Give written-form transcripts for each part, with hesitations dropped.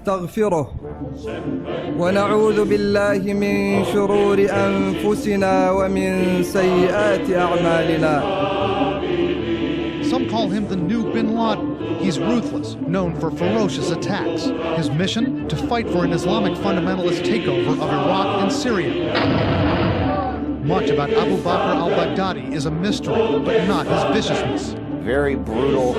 ونستغفره ونعوذ بالله من شرور أنفسنا ومن سيئات أعمالنا. Some call him the new Bin Laden. He's ruthless, known for ferocious attacks. His mission? To fight for an Islamic fundamentalist takeover of Iraq and Syria. Much about Abu Bakr al-Baghdadi is a mystery, but not his viciousness. Very brutal,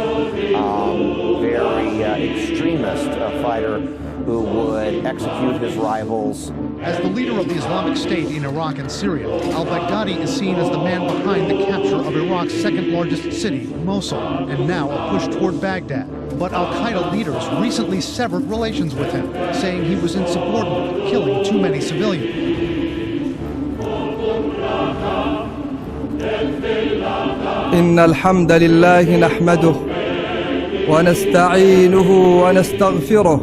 very extremist fighter who would execute his rivals. As the leader of the Islamic State in Iraq and Syria, al-Baghdadi is seen as the man behind the capture of Iraq's second largest city, Mosul, and now a push toward Baghdad. But al-Qaeda leaders recently severed relations with him, saying he was insubordinate, killing too many civilians. إن الحمد لله نحمده ونستعينه ونستغفره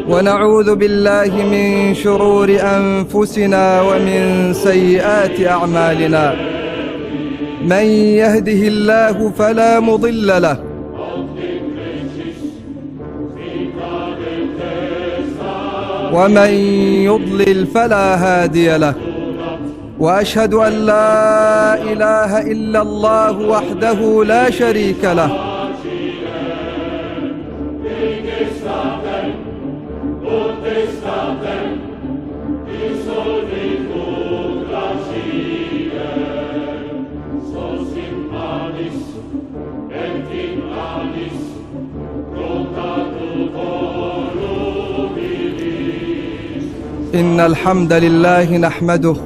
ونعوذ بالله من شرور أنفسنا ومن سيئات أعمالنا. من يهده الله فلا مضل له ومن يضلل فلا هادي له. وأشهد أن لا إله إلا الله وحده لا شريك له إن الحمد لله نحمده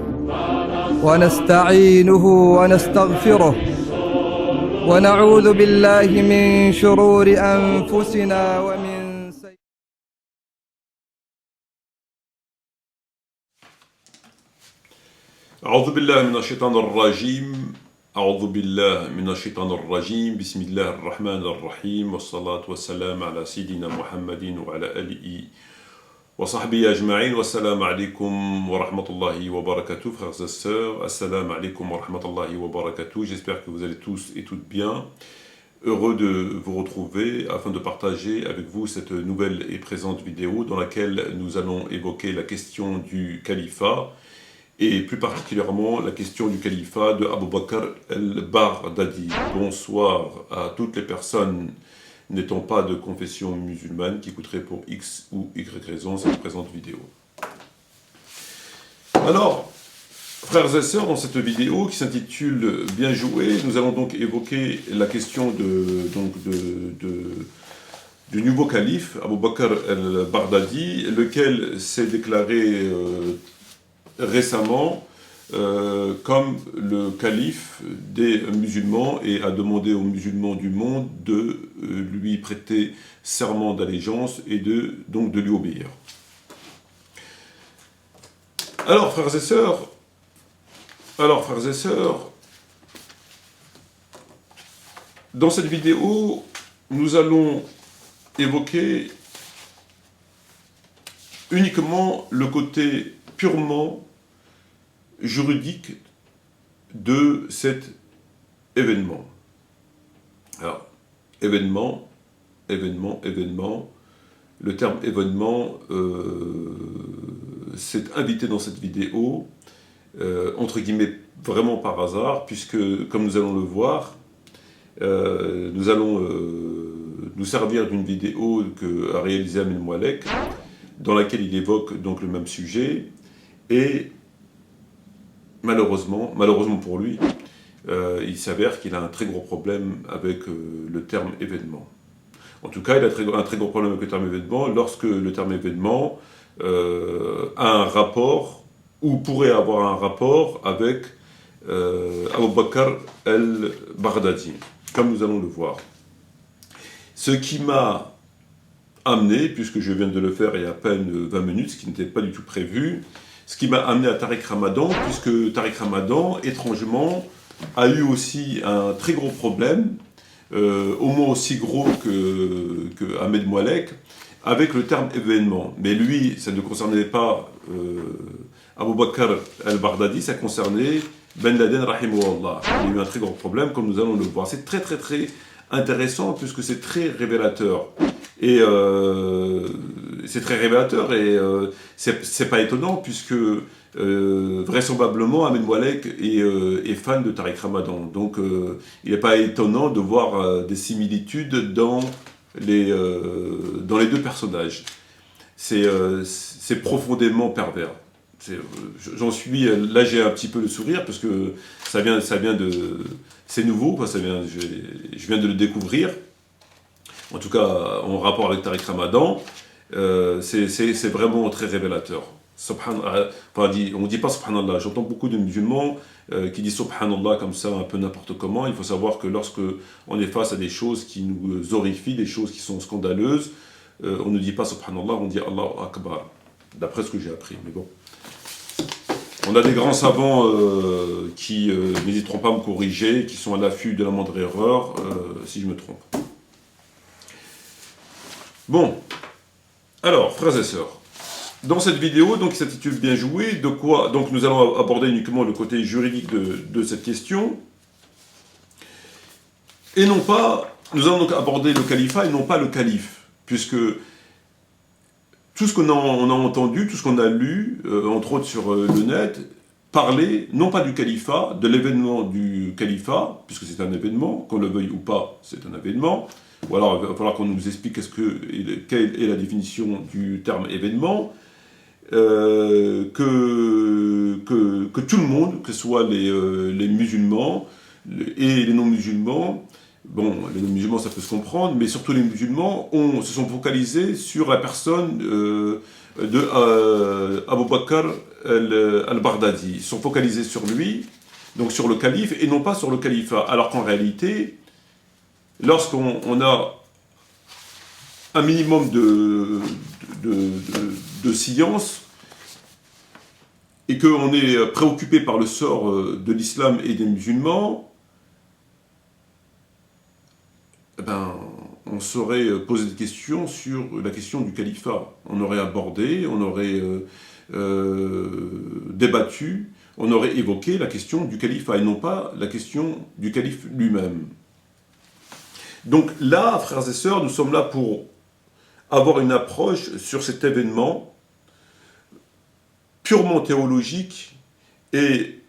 ونستعينه ونستغفره ونعوذ بالله من شرور أنفسنا ومن سيئات. أعوذ بالله من الشيطان الرجيم أعوذ بالله من الشيطان الرجيم بسم الله الرحمن الرحيم والصلاة والسلام على سيدنا محمد وعلى آله وصحبه أجمعين والسلام عليكم ورحمة الله وبركاته. Frères et sœurs, assalamu alaikum wa rahmatullahi wa barakatuh. J'espère que vous allez tous et toutes bien. Heureux de vous retrouver afin de partager avec vous cette nouvelle et présente vidéo dans laquelle nous allons évoquer la question du califat et plus particulièrement la question du califat de Abu Bakr al-Baghdadi. Bonsoir à toutes les personnes n'étant pas de confession musulmane qui écouteraient pour X ou Y raison cette présente vidéo. Alors, frères et sœurs, dans cette vidéo qui s'intitule « Bien joué », nous allons donc évoquer la question du nouveau calife, Abu Bakr al-Baghdadi, lequel s'est déclaré récemment comme le calife des musulmans et a demandé aux musulmans du monde de lui prêter serment d'allégeance et donc de lui obéir. Alors frères et sœurs, dans cette vidéo, nous allons évoquer uniquement le côté purement juridique de cet événement. Alors, événement, le terme événement s'est invité dans cette vidéo, entre guillemets, vraiment par hasard, puisque, comme nous allons le voir, nous allons nous servir d'une vidéo qu'a réalisée Ahmed Moualek, dans laquelle il évoque donc le même sujet, et malheureusement pour lui, il s'avère qu'il a un très gros problème avec le terme événement. En tout cas, il a un très gros problème avec le terme événement lorsque le terme événement a un rapport, ou pourrait avoir un rapport avec Abu Bakr al-Baghdadi, comme nous allons le voir. Ce qui m'a amené, puisque je viens de le faire il y a à peine 20 minutes, ce qui n'était pas du tout prévu, ce qui m'a amené à Tariq Ramadan, puisque Tariq Ramadan, étrangement, a eu aussi un très gros problème, au moins aussi gros que Ahmed Moualek, avec le terme événement. Mais lui, ça ne concernait pas Abu Bakr al-Baghdadi, ça concernait Ben Laden, rahimahullah. Il y a eu un très gros problème, comme nous allons le voir. C'est très très très intéressant, puisque c'est très révélateur. Et c'est très révélateur et c'est pas étonnant puisque vraisemblablement Ahmed Moualek est fan de Tariq Ramadan. Donc il n'est pas étonnant de voir des similitudes dans les deux personnages. C'est profondément pervers. J'en suis... Là, j'ai un petit peu le sourire, parce que ça vient de... C'est nouveau, quoi, je viens de le découvrir. En tout cas, en rapport avec Tariq Ramadan, c'est vraiment très révélateur. On ne dit pas Subhanallah. J'entends beaucoup de musulmans qui disent Subhanallah comme ça, un peu n'importe comment. Il faut savoir que lorsque on est face à des choses qui nous horrifient, des choses qui sont scandaleuses, on ne dit pas Subhanallah, on dit Allahu Akbar. D'après ce que j'ai appris, mais bon. On a des grands savants qui n'hésiteront pas à me corriger, qui sont à l'affût de la moindre erreur, si je me trompe. Bon, alors, frères et sœurs, dans cette vidéo, donc, qui s'intitule Bien joué, de quoi, donc nous allons aborder uniquement le côté juridique de cette question, et non pas, nous allons donc aborder le califat et non pas le calife, puisque tout ce qu'on a entendu, tout ce qu'on a lu, entre autres sur le net, parler, non pas du califat, de l'événement du califat, puisque c'est un événement, qu'on le veuille ou pas, c'est un événement, ou alors il va falloir qu'on nous explique quelle est la définition du terme événement, que tout le monde, que ce soit les musulmans et les non-musulmans, bon, les musulmans, ça peut se comprendre, mais surtout les musulmans se sont focalisés sur la personne de Abu Bakr al-Baghdadi. Ils sont focalisés sur lui, donc sur le calife, et non pas sur le califat. Alors qu'en réalité, lorsqu'on a un minimum de science, et qu'on est préoccupé par le sort de l'islam et des musulmans, on saurait poser des questions sur la question du califat. On aurait abordé, on aurait débattu, on aurait évoqué la question du califat, et non pas la question du calife lui-même. Donc là, frères et sœurs, nous sommes là pour avoir une approche sur cet événement purement théologique et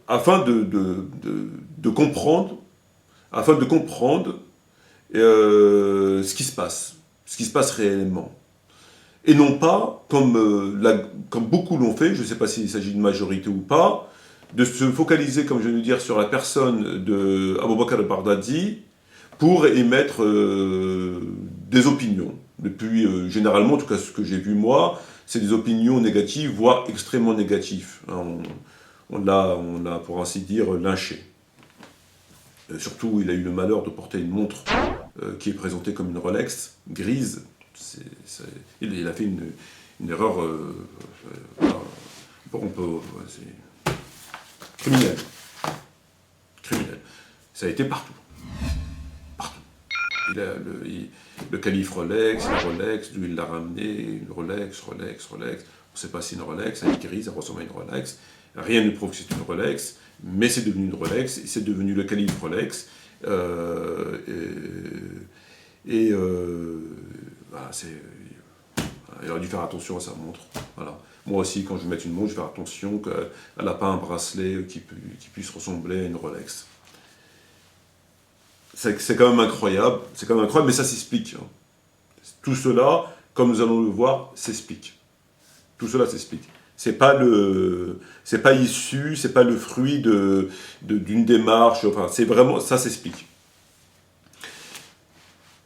afin de comprendre ce qui se passe réellement. Et non pas, comme beaucoup l'ont fait, je ne sais pas s'il s'agit de majorité ou pas, de se focaliser, comme je viens de dire, sur la personne de Abu Bakr al-Baghdadi pour émettre des opinions. Depuis, généralement, en tout cas ce que j'ai vu moi, c'est des opinions négatives, voire extrêmement négatives. On l'a, pour ainsi dire, lynché. Surtout, il a eu le malheur de porter une montre qui est présentée comme une Rolex, grise. Il a fait une erreur criminelle. Ça a été partout. Partout. Le calife Rolex, la Rolex, d'où il l'a ramené, une Rolex. On ne sait pas si c'est une Rolex, elle est grise, elle ressemble à une Rolex. Rien ne prouve que c'est une Rolex, mais c'est devenu une Rolex, c'est devenu le calife Rolex. Voilà, il aurait dû faire attention à sa montre. Voilà. Moi aussi, quand je vais mettre une montre, je vais faire attention qu'elle n'a pas un bracelet qui puisse ressembler à une Rolex. C'est quand même incroyable, mais ça s'explique. Tout cela, comme nous allons le voir, s'explique. Tout cela s'explique. C'est pas issu, c'est pas le fruit d'une démarche, enfin, c'est vraiment, ça s'explique.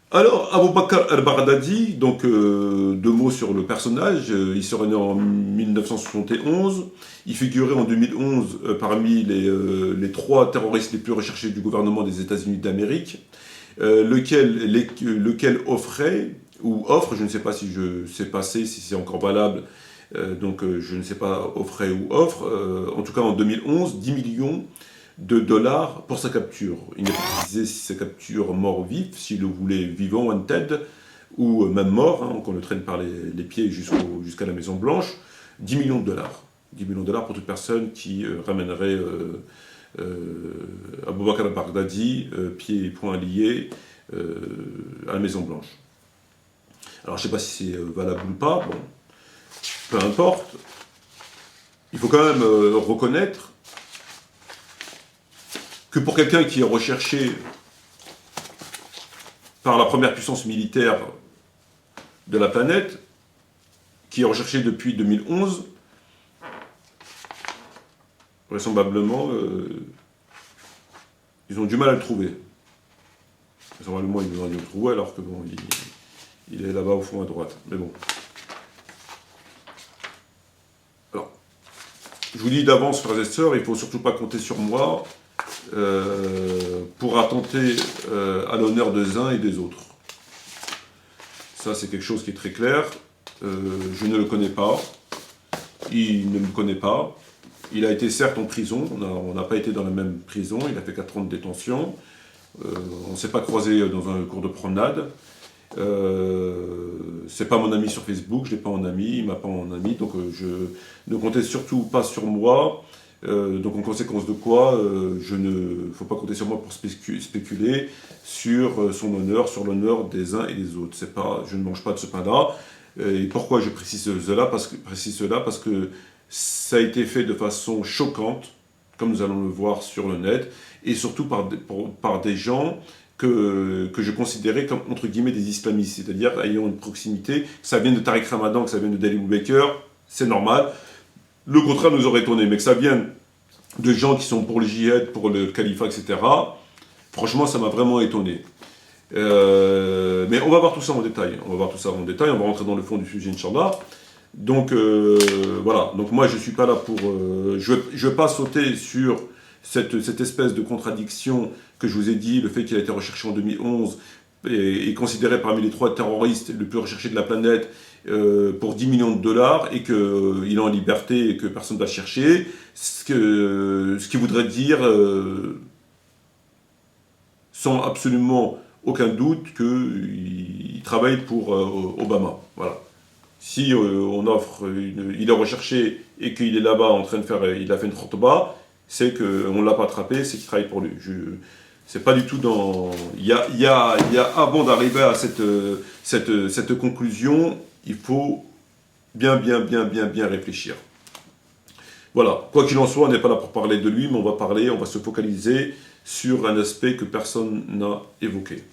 Alors, Abu Bakr al-Baghdadi, donc deux mots sur le personnage, il serait né en 1971, il figurait en 2011 parmi les 3 terroristes les plus recherchés du gouvernement des États-Unis d'Amérique, lequel offrait, ou offre, je ne sais pas si si c'est encore valable, donc je ne sais pas, offrait ou offre, en tout cas en 2011, 10 millions de dollars pour sa capture. Il n'est pas précisé si sa capture mort ou vif, s'il le voulait vivant, wanted, ou même mort, qu'on le traîne par les pieds jusqu'à la Maison Blanche. 10 millions de dollars. 10 millions de dollars pour toute personne qui ramènerait Abu Bakr al-Baghdadi, pieds et poings liés, à la Maison Blanche. Alors je ne sais pas si c'est valable ou pas, bon, peu importe. Il faut quand même reconnaître que pour quelqu'un qui est recherché par la première puissance militaire de la planète, qui est recherché depuis 2011, vraisemblablement, ils ont du mal à le trouver. Vraisemblablement, ils ont dû le trouver, alors que bon, il est là-bas au fond à droite. Mais bon. Alors, je vous dis d'avance, frères et sœurs, il ne faut surtout pas compter sur moi pour attenter à l'honneur des uns et des autres. Ça, c'est quelque chose qui est très clair. Je ne le connais pas. Il ne me connaît pas. Il a été certes en prison. On n'a pas été dans la même prison. Il a fait 4 ans de détention. On ne s'est pas croisé dans un cours de promenade. C'est pas mon ami sur Facebook. Je l'ai pas en ami. Il m'a pas en ami. Donc je ne comptais surtout pas sur moi. Donc en conséquence de quoi, faut pas compter sur moi pour spéculer sur son honneur, sur l'honneur des uns et des autres. Je ne mange pas de ce pain-là. Et pourquoi je précise cela parce que ça a été fait de façon choquante, comme nous allons le voir sur le net, et surtout par des gens que je considérais comme, entre guillemets, des islamistes, c'est-à-dire ayant une proximité, que ça vienne de Tariq Ramadan, que ça vienne de Dali Boubaker, c'est normal. Le contraire nous aurait étonné, mais que ça vienne de gens qui sont pour le djihad, pour le califat, etc., franchement, ça m'a vraiment étonné. Mais on va voir tout ça en détail. On va rentrer dans le fond du sujet, Inch'Allah. Donc, voilà. Donc, moi, je ne suis pas là pour... je ne vais pas sauter sur cette espèce de contradiction que je vous ai dit, le fait qu'il a été recherché en 2011 et considéré parmi les 3 terroristes les plus recherchés de la planète pour 10 millions de dollars et qu'il est en liberté et que personne ne va le chercher, ce qui voudrait dire, sans absolument aucun doute, qu'il travaille pour Obama. Voilà. Si on offre, il est recherché et qu'il est là-bas en train de faire, il a fait une khutba, c'est qu'on ne l'a pas attrapé, c'est qu'il travaille pour lui. C'est pas du tout dans... Il y a avant d'arriver à cette conclusion, il faut bien réfléchir. Voilà. Quoi qu'il en soit, on n'est pas là pour parler de lui, mais on va se focaliser sur un aspect que personne n'a évoqué.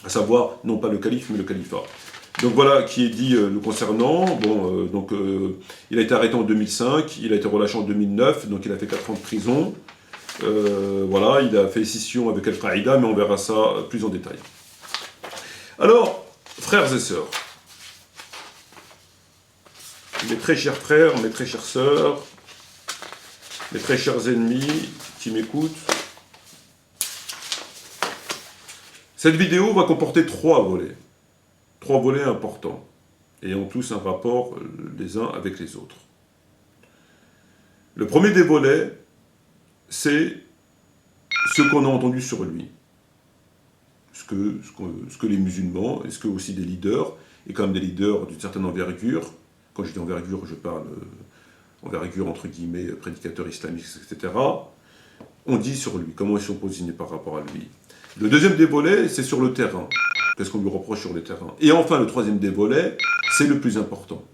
À savoir, non pas le calife, mais le califat. Donc voilà qui est dit le concernant. Bon, il a été arrêté en 2005, il a été relâché en 2009, donc il a fait 4 ans de prison. Voilà, il a fait scission avec Al-Qaïda, mais on verra ça plus en détail. Alors, frères et sœurs, mes très chers frères, mes très chères sœurs, mes très chers ennemis qui m'écoutent, cette vidéo va comporter 3 volets. 3 volets importants, ayant tous un rapport les uns avec les autres. Le premier des volets, c'est ce qu'on a entendu sur lui. Ce que les musulmans, et ce que aussi des leaders, et quand même des leaders d'une certaine envergure, quand je dis envergure, je parle envergure entre guillemets, prédicateurs islamiques, etc., ont dit sur lui, comment ils sont positionnés par rapport à lui. Le deuxième des volets, c'est sur le terrain. Qu'est-ce qu'on lui reproche sur le terrain? Et enfin, le troisième des volets, c'est le plus important.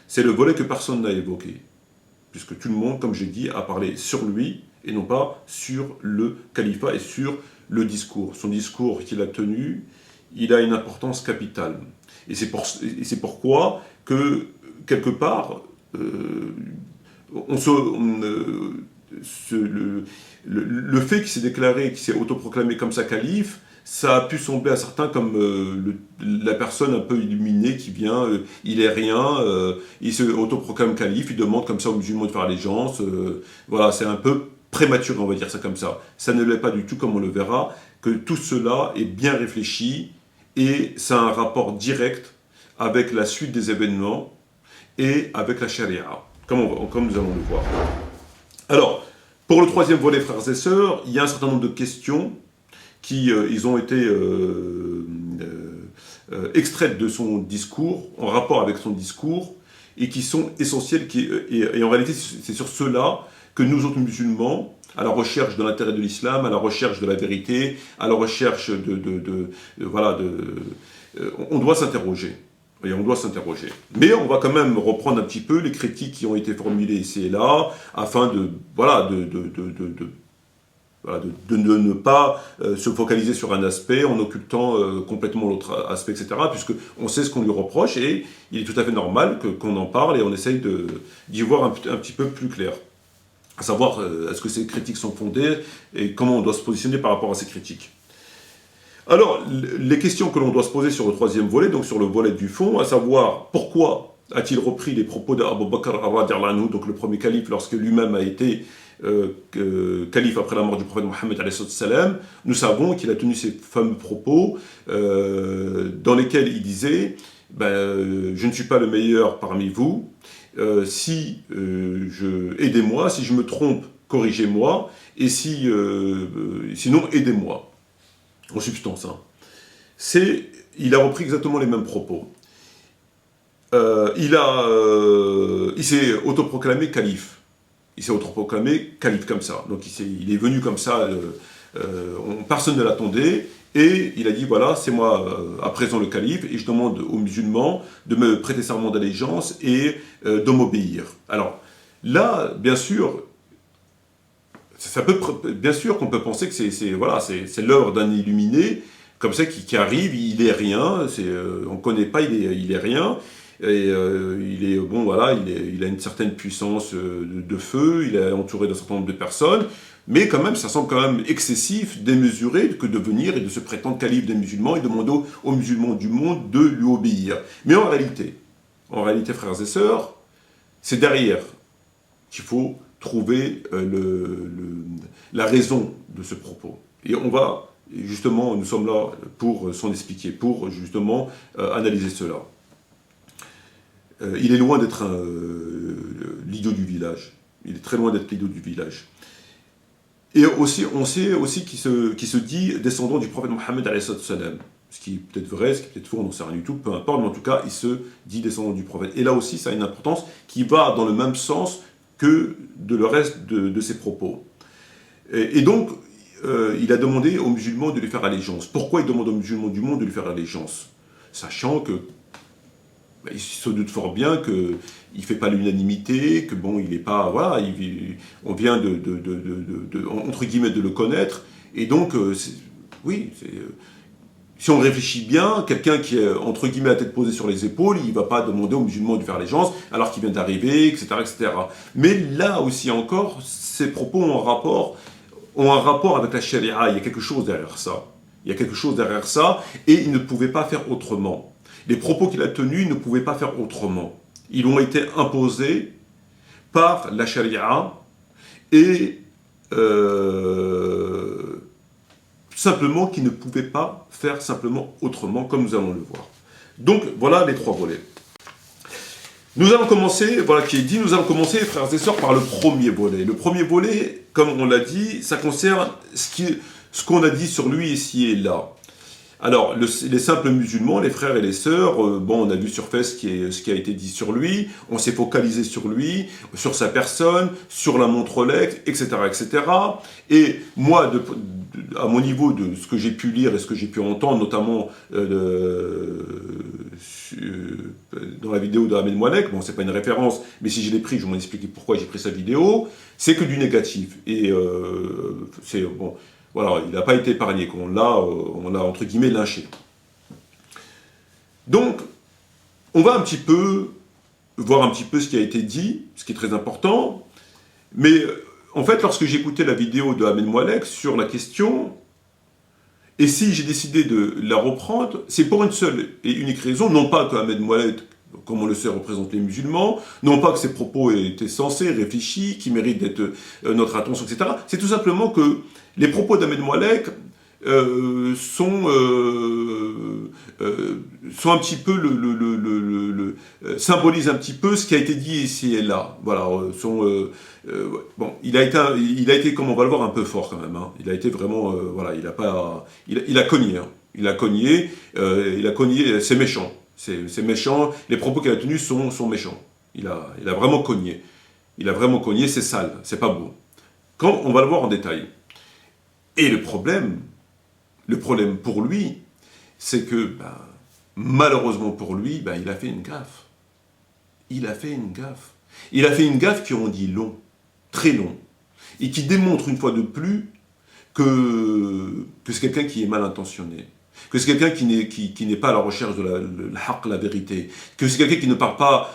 C'est le volet que personne n'a évoqué. Puisque tout le monde, comme j'ai dit, a parlé sur lui, et non pas sur le califat et sur le discours. Son discours qu'il a tenu, il a une importance capitale. Et c'est pourquoi que, quelque part, le fait qu'il s'est déclaré, qu'il s'est autoproclamé comme ça calife, ça a pu sembler à certains comme la personne un peu illuminée qui vient, il est rien, il se autoproclame calife, il demande comme ça aux musulmans de faire allégeance, voilà, c'est un peu prématuré, on va dire ça comme ça. Ça ne l'est pas du tout, comme on le verra, que tout cela est bien réfléchi et ça a un rapport direct avec la suite des événements et avec la charia, comme nous allons le voir. Alors, pour le troisième volet, frères et sœurs, il y a un certain nombre de questions qui ils ont été extraites de son discours, en rapport avec son discours, et qui sont essentielles, et en réalité c'est sur cela que nous autres musulmans, à la recherche de l'intérêt de l'islam, à la recherche de la vérité, à la recherche on doit s'interroger. Et on doit s'interroger. Mais on va quand même reprendre un petit peu les critiques qui ont été formulées ici et là, afin de ne pas se focaliser sur un aspect en occultant complètement l'autre aspect, etc. Puisque on sait ce qu'on lui reproche et il est tout à fait normal qu'on en parle et on essaye d'y voir un petit peu plus clair. À savoir, est-ce que ces critiques sont fondées et comment on doit se positionner par rapport à ces critiques. Alors, les questions que l'on doit se poser sur le troisième volet, donc sur le volet du fond, à savoir pourquoi a-t-il repris les propos d'Abu Bakr radhiyallahu anhu, donc le premier calife, lorsque lui-même a été calife après la mort du prophète Mohammed alayhi salam. Nous savons qu'il a tenu ces fameux propos dans lesquels il disait je ne suis pas le meilleur parmi vous, aidez-moi, si je me trompe, corrigez-moi, et sinon aidez-moi. En substance, hein. Il a repris exactement les mêmes propos. Il s'est autoproclamé calife. Il s'est autoproclamé calife comme ça. Donc il est venu comme ça, personne ne l'attendait, et il a dit voilà, c'est moi à présent le calife, et je demande aux musulmans de me prêter serment d'allégeance et de m'obéir. Alors là, bien sûr, bien sûr qu'on peut penser que c'est l'œuvre d'un illuminé, comme ça, qui arrive, il est rien, on ne connaît pas, il est rien, et il a une certaine puissance de feu, il est entouré d'un certain nombre de personnes, mais quand même, ça semble quand même excessif, démesuré, que de venir et de se prétendre calife des musulmans et demander aux musulmans du monde de lui obéir. Mais en réalité, frères et sœurs, c'est derrière qu'il faut trouver la raison de ce propos. Et nous sommes là pour s'en expliquer, pour justement analyser cela. Il est loin d'être l'idiot du village. Il est très loin d'être l'idiot du village. Et aussi, on sait aussi qu'il se dit descendant du prophète Mohammed alayhi salam. Ce qui est peut-être vrai, ce qui est peut-être faux, on n'en sait rien du tout, peu importe, mais en tout cas, il se dit descendant du prophète. Et là aussi, ça a une importance qui va dans le même sens que de le reste de ses propos. Et donc, il a demandé aux musulmans de lui faire allégeance. Pourquoi il demande aux musulmans du monde de lui faire allégeance? Sachant que il se doute fort bien qu'il ne fait pas l'unanimité, que bon, il n'est pas, voilà, on vient entre guillemets de le connaître, et donc, si on réfléchit bien, quelqu'un qui est entre guillemets à tête posée sur les épaules, il ne va pas demander aux musulmans de lui faire allégeance alors qu'il vient d'arriver, etc., etc. Mais là aussi encore, ces propos ont un rapport avec la charia, il y a quelque chose derrière ça. Et il ne pouvait pas faire autrement. Les propos qu'il a tenus, il ne pouvait pas faire autrement. Ils ont été imposés par la charia et simplement qu'il ne pouvait pas faire simplement autrement, comme nous allons le voir. Donc voilà les trois volets. Nous allons commencer, frères et sœurs, par le premier volet. Le premier volet, comme on l'a dit, ça concerne ce qu'on a dit sur lui ici et là. Alors, les simples musulmans, les frères et les sœurs, on a vu sur Facebook ce qui a été dit sur lui, on s'est focalisé sur lui, sur sa personne, sur la montre Rolex, etc., etc. Et moi, à mon niveau de ce que j'ai pu lire et ce que j'ai pu entendre, notamment dans la vidéo de Ahmed Moualek, bon, c'est pas une référence, mais si je l'ai pris, je vais m'expliquer pourquoi j'ai pris sa vidéo, c'est que du négatif. Et voilà, il n'a pas été épargné, on l'a entre guillemets lynché. Donc, on va voir un petit peu ce qui a été dit, ce qui est très important, mais en fait, lorsque j'ai écouté la vidéo de Ahmed Moualek sur la question, et si j'ai décidé de la reprendre, c'est pour une seule et unique raison, non pas que Ahmed Moualek, comme on le sait, représente les musulmans, non pas que ses propos étaient sensés, réfléchis, qui méritent d'être notre attention, etc. C'est tout simplement que les propos d'Ahmed Moualek sont un petit peu symbolisent un petit peu ce qui a été dit ici et là. Voilà, il a été, comme on va le voir, un peu fort quand même. Hein. Il a été vraiment, il a cogné. Hein. Il a cogné, c'est méchant. C'est méchant. Les propos qu'il a tenus sont méchants. Il a vraiment cogné. C'est sale, c'est pas beau. Quand on va le voir en détail. Et le problème pour lui, c'est que malheureusement pour lui, ben, il a fait une gaffe. Il a fait une gaffe. Il a fait une gaffe qui en dit long, très long, et qui démontre une fois de plus que c'est quelqu'un qui est mal intentionné, que c'est quelqu'un qui n'est pas à la recherche de la vérité, que c'est quelqu'un qui ne parle pas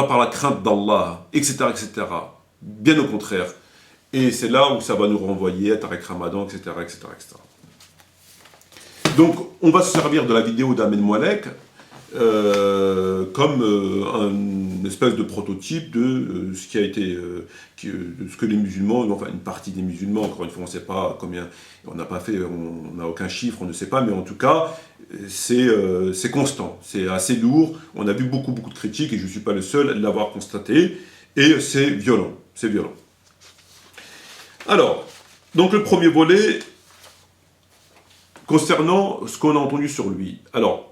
par la crainte d'Allah, etc., etc. Bien au contraire. Et c'est là où ça va nous renvoyer à Tariq Ramadan, etc., etc., etc. Donc, on va se servir de la vidéo d'Ahmed Moualek comme une espèce de prototype de ce qui a été, de ce que les musulmans, enfin une partie des musulmans, encore une fois on ne sait pas combien, on n'a pas fait, on n'a aucun chiffre, on ne sait pas, mais en tout cas c'est constant, c'est assez lourd, on a vu beaucoup de critiques et je ne suis pas le seul à l'avoir constaté, et c'est violent, c'est violent. Alors, donc le premier volet, concernant ce qu'on a entendu sur lui. Alors,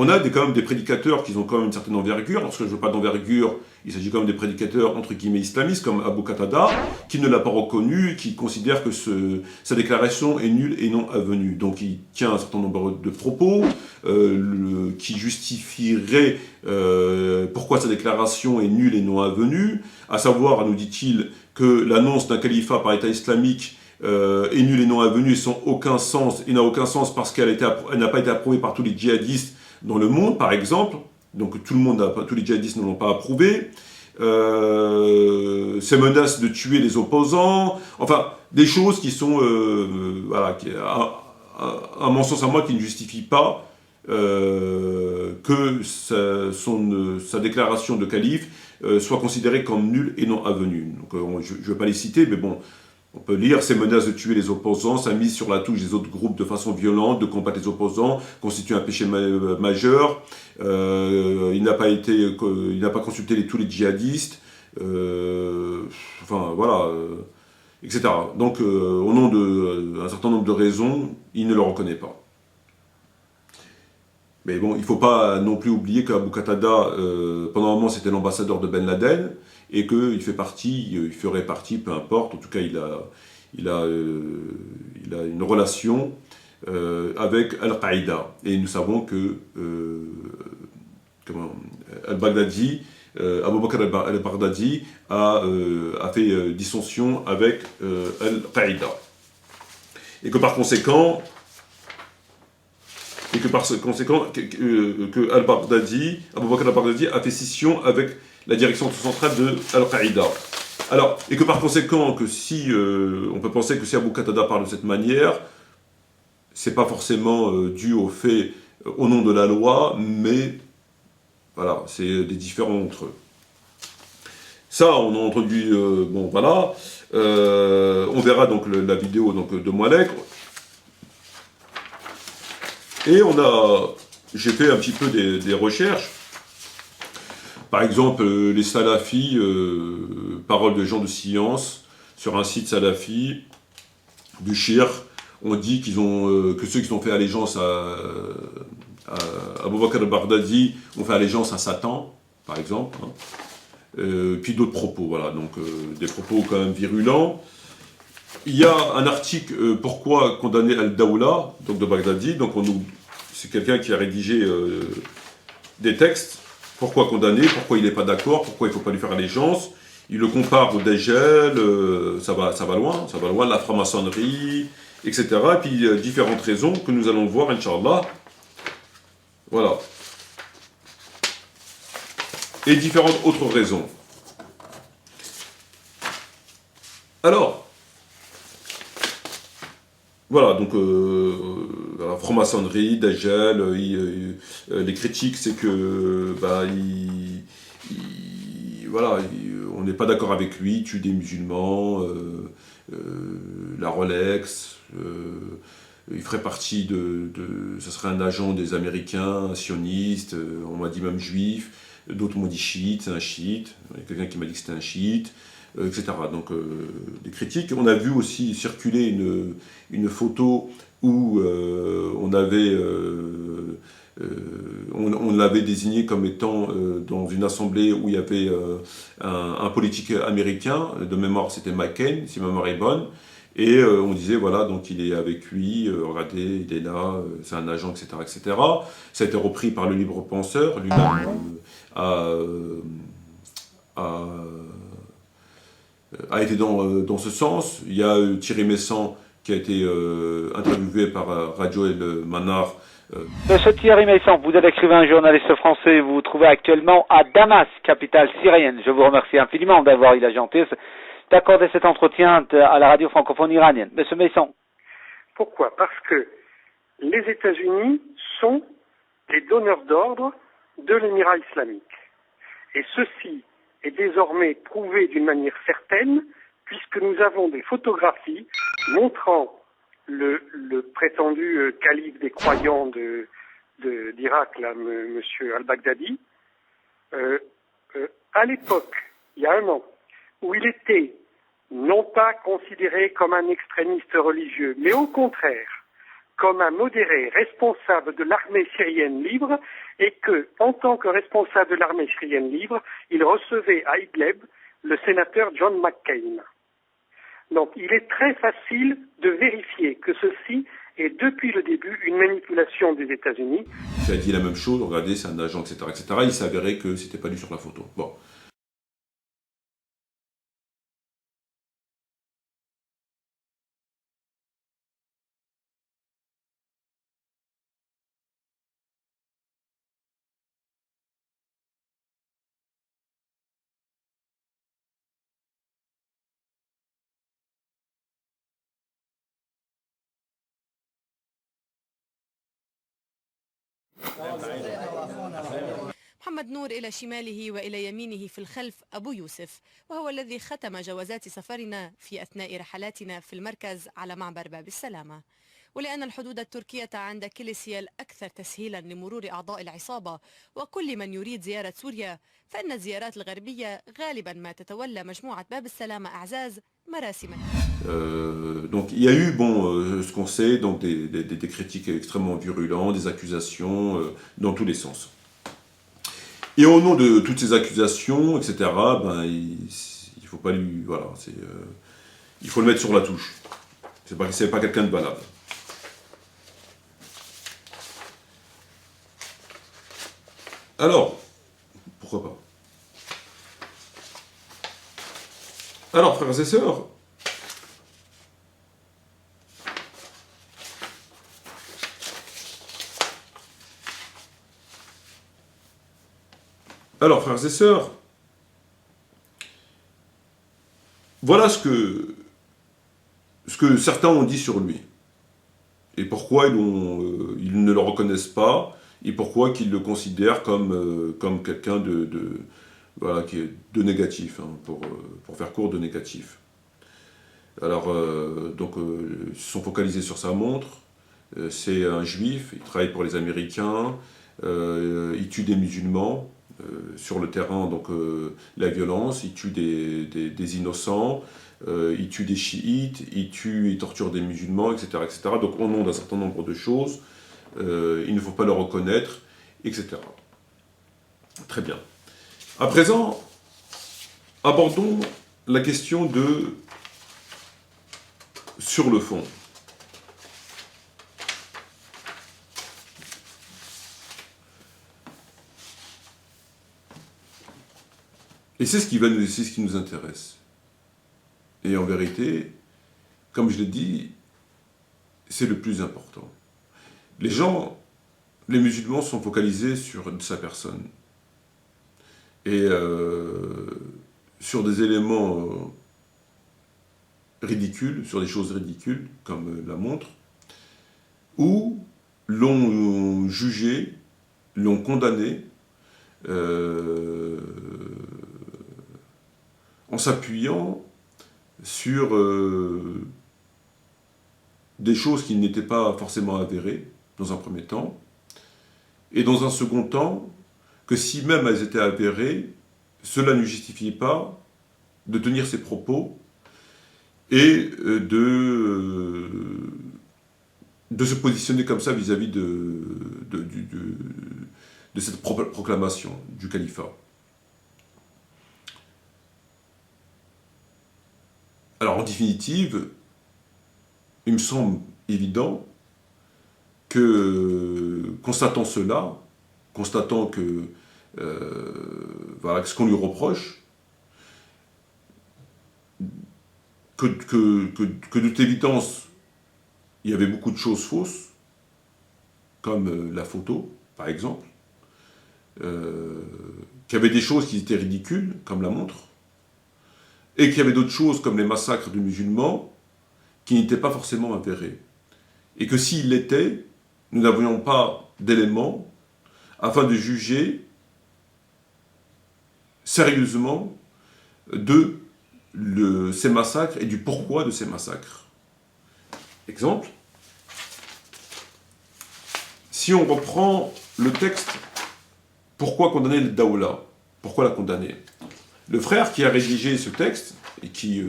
on a quand même des prédicateurs qui ont quand même une certaine envergure. Lorsque je veux pas d'envergure, il s'agit quand même des prédicateurs entre guillemets islamistes, comme Abu Qatada, qui ne l'a pas reconnu, qui considère que sa déclaration est nulle et non avenue. Donc il tient un certain nombre de propos qui justifieraient pourquoi sa déclaration est nulle et non avenue, à savoir, nous dit-il, que l'annonce d'un califat par État islamique est nulle et non avenue sans aucun sens, et n'a aucun sens parce qu'elle n'a pas été approuvée par tous les djihadistes dans le monde, par exemple. Donc tous les djihadistes ne l'ont pas approuvé. Ces menaces de tuer les opposants, enfin, des choses qui sont, voilà, à mon sens, à moi, qui ne justifient pas que sa déclaration de calife soit considérée comme nulle et non avenue. Donc, je ne vais pas les citer, mais bon, on peut lire ces menaces de tuer les opposants, sa mise sur la touche des autres groupes de façon violente, de combattre les opposants, constitue un péché majeur. Il n'a pas consulté tous les djihadistes, enfin voilà, etc. Donc, au nom d'un certain nombre de raisons, il ne le reconnaît pas. Mais bon, il ne faut pas non plus oublier qu'Abu Qatada, pendant un moment, c'était l'ambassadeur de Ben Laden, et qu'il ferait partie, peu importe, en tout cas, il a une relation avec Al-Qaïda. Et nous savons que Al-Baghdadi, Abu Bakr al-Baghdadi a fait dissension avec Al-Qaïda. Et que par conséquent, que Al-Baghdadi, Abu Bakr al-Baghdadi a fait scission avec la direction centrale de Al-Qaïda. Alors, et que par conséquent, que si on peut penser que si Abu Qatada parle de cette manière, c'est pas forcément dû au fait, au nom de la loi, mais voilà, c'est des différends entre eux. Ça, on a entendu, bon voilà, on verra donc la vidéo donc, de Moualek. Et j'ai fait un petit peu des recherches. Par exemple, les salafis, paroles de gens de science, sur un site salafi du Shir, on dit que ceux qui ont fait allégeance à Abu Bakr al-Baghdadi ont fait allégeance à Satan, par exemple. Hein. Puis d'autres propos, voilà, donc des propos quand même virulents. Il y a un article, pourquoi condamner Al-Dawla, donc de Baghdadi, donc c'est quelqu'un qui a rédigé des textes, pourquoi condamner, pourquoi il n'est pas d'accord, pourquoi il ne faut pas lui faire allégeance. Il le compare au Dajjal, ça va loin, la franc-maçonnerie, etc. Et puis différentes raisons que nous allons voir, Inch'Allah. Voilà. Et différentes autres raisons. Alors, voilà, donc la franc-maçonnerie, Dajjal, les critiques, c'est que voilà, on n'est pas d'accord avec lui, tue des musulmans, la Rolex, il ferait partie ça serait un agent des Américains, sionistes, on m'a dit même juif, d'autres m'ont dit chiite, c'est un chiite, il y a quelqu'un qui m'a dit que c'était un chiite, etc. Donc des critiques. On a vu aussi circuler une photo où on l'avait désigné comme étant dans une assemblée où il y avait un politique américain, de mémoire c'était McCain, si ma mémoire est bonne, Et on disait, voilà, donc il est avec lui, regardez, il est là, c'est un agent, etc., etc. Ça a été repris par le libre penseur, lui-même a été dans ce sens. Il y a Thierry Messant qui a été interviewé par Radio El Manar. Monsieur Thierry Messant, vous êtes écrivain, journaliste français, vous vous trouvez actuellement à Damas, capitale syrienne. Je vous remercie infiniment d'avoir eu la gentillesse d'accorder cet entretien à la radio francophone iranienne. Monsieur Messant. Pourquoi? Parce que les États-Unis sont les donneurs d'ordre de l'émirat islamique. Et ceci est désormais prouvé d'une manière certaine, puisque nous avons des photographies montrant le prétendu calife des croyants d'Irak, là, monsieur al-Baghdadi, à l'époque, il y a un an, où il était non pas considéré comme un extrémiste religieux, mais au contraire, comme un modéré responsable de l'armée syrienne libre, et que, en tant que responsable de l'armée syrienne libre, il recevait à Idlib le sénateur John McCain. Donc, il est très facile de vérifier que ceci est depuis le début une manipulation des États-Unis. Il a dit la même chose, regardez, c'est un agent, etc., etc. Il s'est avéré que c'était pas lui sur la photo. Bon. محمد نور إلى شماله وإلى يمينه في الخلف أبو يوسف، وهو الذي ختم جوازات سفرنا في أثناء رحلاتنا في المركز على معبر باب السلامة. ولأن الحدود التركية عند كيلس هي الأكثر تسهيلا لمرور أعضاء العصابة وكل من يريد زيارة سوريا، فإن الزيارات الغربية غالبا ما تتولى مجموعة باب السلامة أعزاز مراسمها. Donc il y a eu, ce qu'on sait, donc des critiques extrêmement virulentes, des accusations dans tous les sens. Et au nom de toutes ces accusations, etc., il faut pas lui, voilà, il faut le mettre sur la touche. C'est pas quelqu'un de valable. Alors, pourquoi pas? Alors, frères et sœurs, voilà ce que certains ont dit sur lui. Et pourquoi ils ne le reconnaissent pas, et pourquoi qu'ils le considèrent comme quelqu'un voilà, qui est de négatif, hein, pour faire court, de négatif. Alors, ils se sont focalisés sur sa montre. C'est un juif, il travaille pour les Américains, il tue des musulmans sur le terrain, donc la violence, il tue des innocents, il tue des chiites, il torture des musulmans, etc., etc. Donc au nom d'un certain nombre de choses, il ne faut pas le reconnaître, etc. Très bien. À présent, abordons la question sur le fond. Et c'est ce qui nous intéresse. Et en vérité, comme je l'ai dit, c'est le plus important. Les musulmans sont focalisés sur sa personne. Et sur des éléments ridicules, sur des choses ridicules, comme la montre, où l'ont jugé, l'ont condamné, en s'appuyant sur des choses qui n'étaient pas forcément avérées, dans un premier temps, et dans un second temps, que si même elles étaient avérées, cela ne justifiait pas de tenir ses propos et de se positionner comme ça vis-à-vis de cette proclamation du califat. Alors en définitive, il me semble évident que, constatant cela, constatant que voilà, ce qu'on lui reproche, que de toute évidence, il y avait beaucoup de choses fausses, comme la photo, par exemple, qu'il y avait des choses qui étaient ridicules, comme la montre, et qu'il y avait d'autres choses, comme les massacres de musulmans, qui n'étaient pas forcément avérés. Et que s'ils l'étaient, nous n'avions pas d'éléments afin de juger sérieusement de ces massacres et du pourquoi de ces massacres. Exemple, si on reprend le texte, pourquoi condamner le Daoula? Pourquoi la condamner? Le frère qui a rédigé ce texte, et qui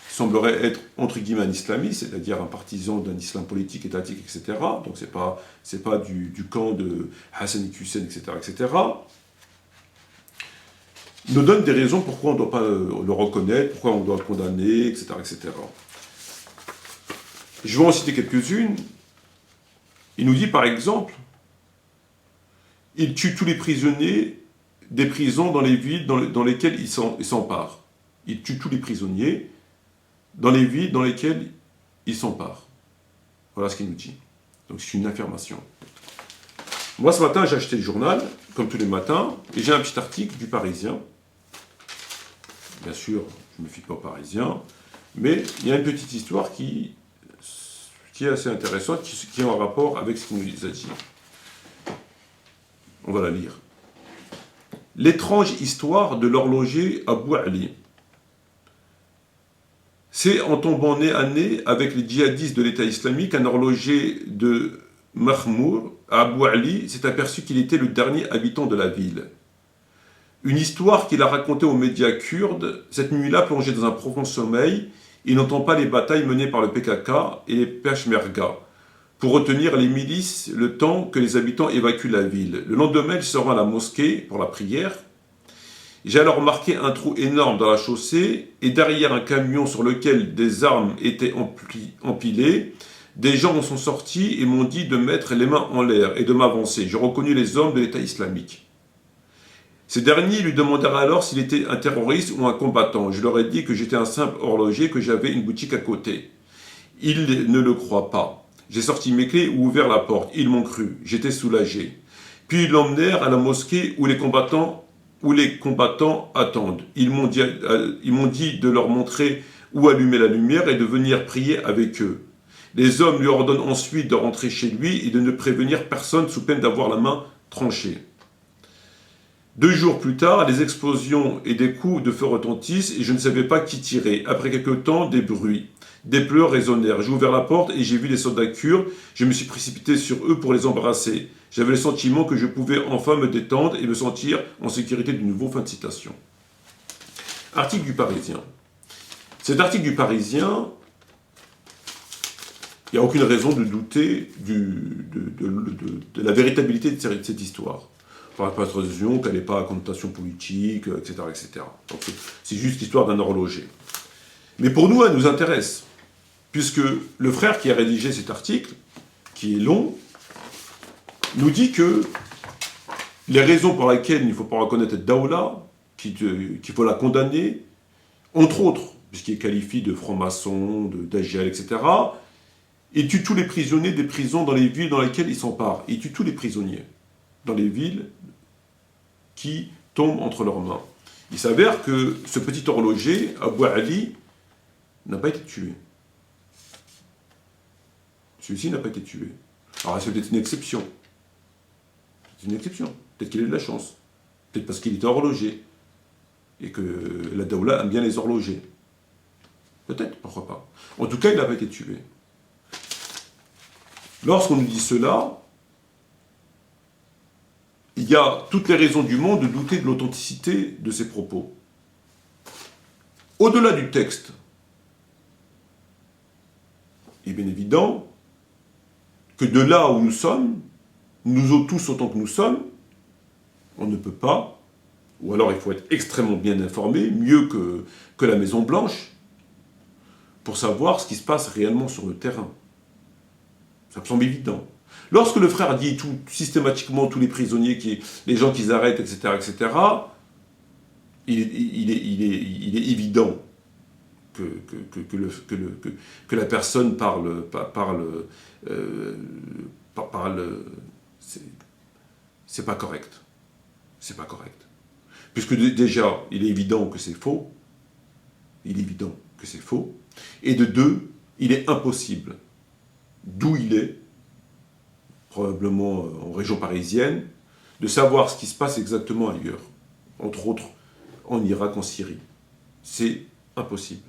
semblerait être, entre guillemets, un islamiste, c'est-à-dire un partisan d'un islam politique, étatique, etc., donc c'est pas du camp de Hassan Hussein, etc., nous donne des raisons pourquoi on ne doit pas le reconnaître, pourquoi on doit le condamner, etc., etc. Je vais en citer quelques-unes. Il nous dit, par exemple, il tue tous les prisonniers des prisons dans les villes dans lesquelles il s'empare. Il tue tous les prisonniers dans les villes dans lesquelles il s'empare. Voilà ce qu'il nous dit. Donc c'est une affirmation. Moi, ce matin, j'ai acheté le journal, comme tous les matins, et j'ai un petit article du Parisien. Bien sûr, je ne me fie pas aux Parisiens, mais il y a une petite histoire qui est assez intéressante, qui est en rapport avec ce qu'il nous a dit. On va la lire. L'étrange histoire de l'horloger Abou Ali. C'est en tombant nez à nez avec les djihadistes de l'État islamique, un horloger de Mahmour, Abou Ali, s'est aperçu qu'il était le dernier habitant de la ville. Une histoire qu'il a racontée aux médias kurdes, cette nuit-là, plongé dans un profond sommeil, il n'entend pas les batailles menées par le PKK et les Peshmerga pour retenir les milices le temps que les habitants évacuent la ville. Le lendemain, il se rend à la mosquée pour la prière. J'ai alors remarqué un trou énorme dans la chaussée et derrière un camion sur lequel des armes étaient empilées, des gens en sont sortis et m'ont dit de mettre les mains en l'air et de m'avancer. J'ai reconnu les hommes de l'État islamique. Ces derniers lui demandèrent alors s'il était un terroriste ou un combattant. Je leur ai dit que j'étais un simple horloger, que j'avais une boutique à côté. Ils ne le croient pas. J'ai sorti mes clés ou ouvert la porte. Ils m'ont cru. J'étais soulagé. Puis ils l'emmenèrent à la mosquée où les combattants attendent. Ils m'ont dit de leur montrer où allumer la lumière et de venir prier avec eux. Les hommes lui ordonnent ensuite de rentrer chez lui et de ne prévenir personne sous peine d'avoir la main tranchée. 2 jours plus tard, des explosions et des coups de feu retentissent et je ne savais pas qui tirer. Après quelque temps, des bruits. Des pleurs résonnèrent. J'ai ouvert la porte et j'ai vu les soldats kurdes. Je me suis précipité sur eux pour les embrasser. J'avais le sentiment que je pouvais enfin me détendre et me sentir en sécurité de nouveau. Fin de citation. Article du Parisien. Cet article du Parisien, il n'y a aucune raison de douter de la véritabilité de cette histoire. Par persuasion qu'elle n'est pas à connotation politique, etc. etc. Donc c'est juste l'histoire d'un horloger. Mais pour nous, elle nous intéresse, puisque le frère qui a rédigé cet article, qui est long, nous dit que les raisons pour lesquelles il ne faut pas reconnaître Daoula, qu'il faut la condamner, entre autres, puisqu'il qualifie de franc-maçon, d'AGL, etc., il tue tous les prisonniers des prisons dans les villes dans lesquelles il s'empare. Il tue tous les prisonniers dans les villes qui tombent entre leurs mains. Il s'avère que ce petit horloger, Abou Ali, n'a pas été tué. Celui-ci n'a pas été tué. Alors, c'est peut-être une exception. C'est une exception. Peut-être qu'il a eu de la chance. Peut-être parce qu'il était horloger. Et que la Daoula aime bien les horlogers. Peut-être, pourquoi pas. En tout cas, il n'a pas été tué. Lorsqu'on nous dit cela, il y a toutes les raisons du monde de douter de l'authenticité de ces propos. Au-delà du texte, il est bien évident que de là où nous sommes, nous tous autant que nous sommes, on ne peut pas, ou alors il faut être extrêmement bien informé, mieux que la Maison Blanche, pour savoir ce qui se passe réellement sur le terrain. Ça me semble évident. Lorsque le frère dit systématiquement tous les prisonniers, les gens qu'ils arrêtent, etc., il est évident que la personne parle c'est pas correct. C'est pas correct. Puisque déjà, il est évident que c'est faux. Il est évident que c'est faux. Et de deux, il est impossible, d'où il est, probablement en région parisienne, de savoir ce qui se passe exactement ailleurs. Entre autres, en Irak, en Syrie. C'est impossible.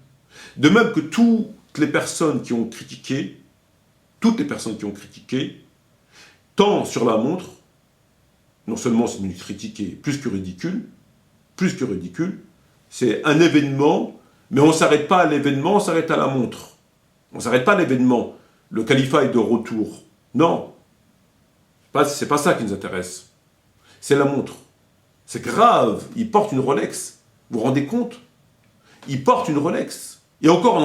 De même que toutes les personnes qui ont critiqué, tant sur la montre, non seulement c'est une critique qui est plus que ridicule, c'est un événement, mais on ne s'arrête pas à l'événement, on s'arrête à la montre. On ne s'arrête pas à l'événement. Le califat est de retour. Non. C'est pas ça qui nous intéresse. C'est la montre. C'est grave. Il porte une Rolex. Vous vous rendez compte? Il porte une Rolex. Et encore,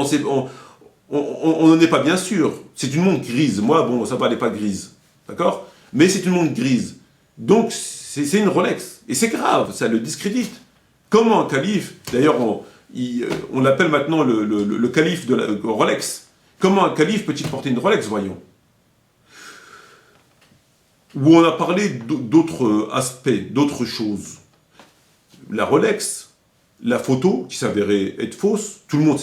on n'en est pas bien sûr. C'est une montre grise. Moi, bon, ça va, elle n'est pas grise. D'accord? Mais c'est une montre grise. Donc, c'est une Rolex. Et c'est grave, ça le discrédite. Comment un calife, d'ailleurs, on l'appelle maintenant le calife de la Rolex. Comment un calife peut-il porter une Rolex, voyons? Où on a parlé d'autres aspects, d'autres choses. La Rolex, la photo, qui s'avérait être fausse, tout le monde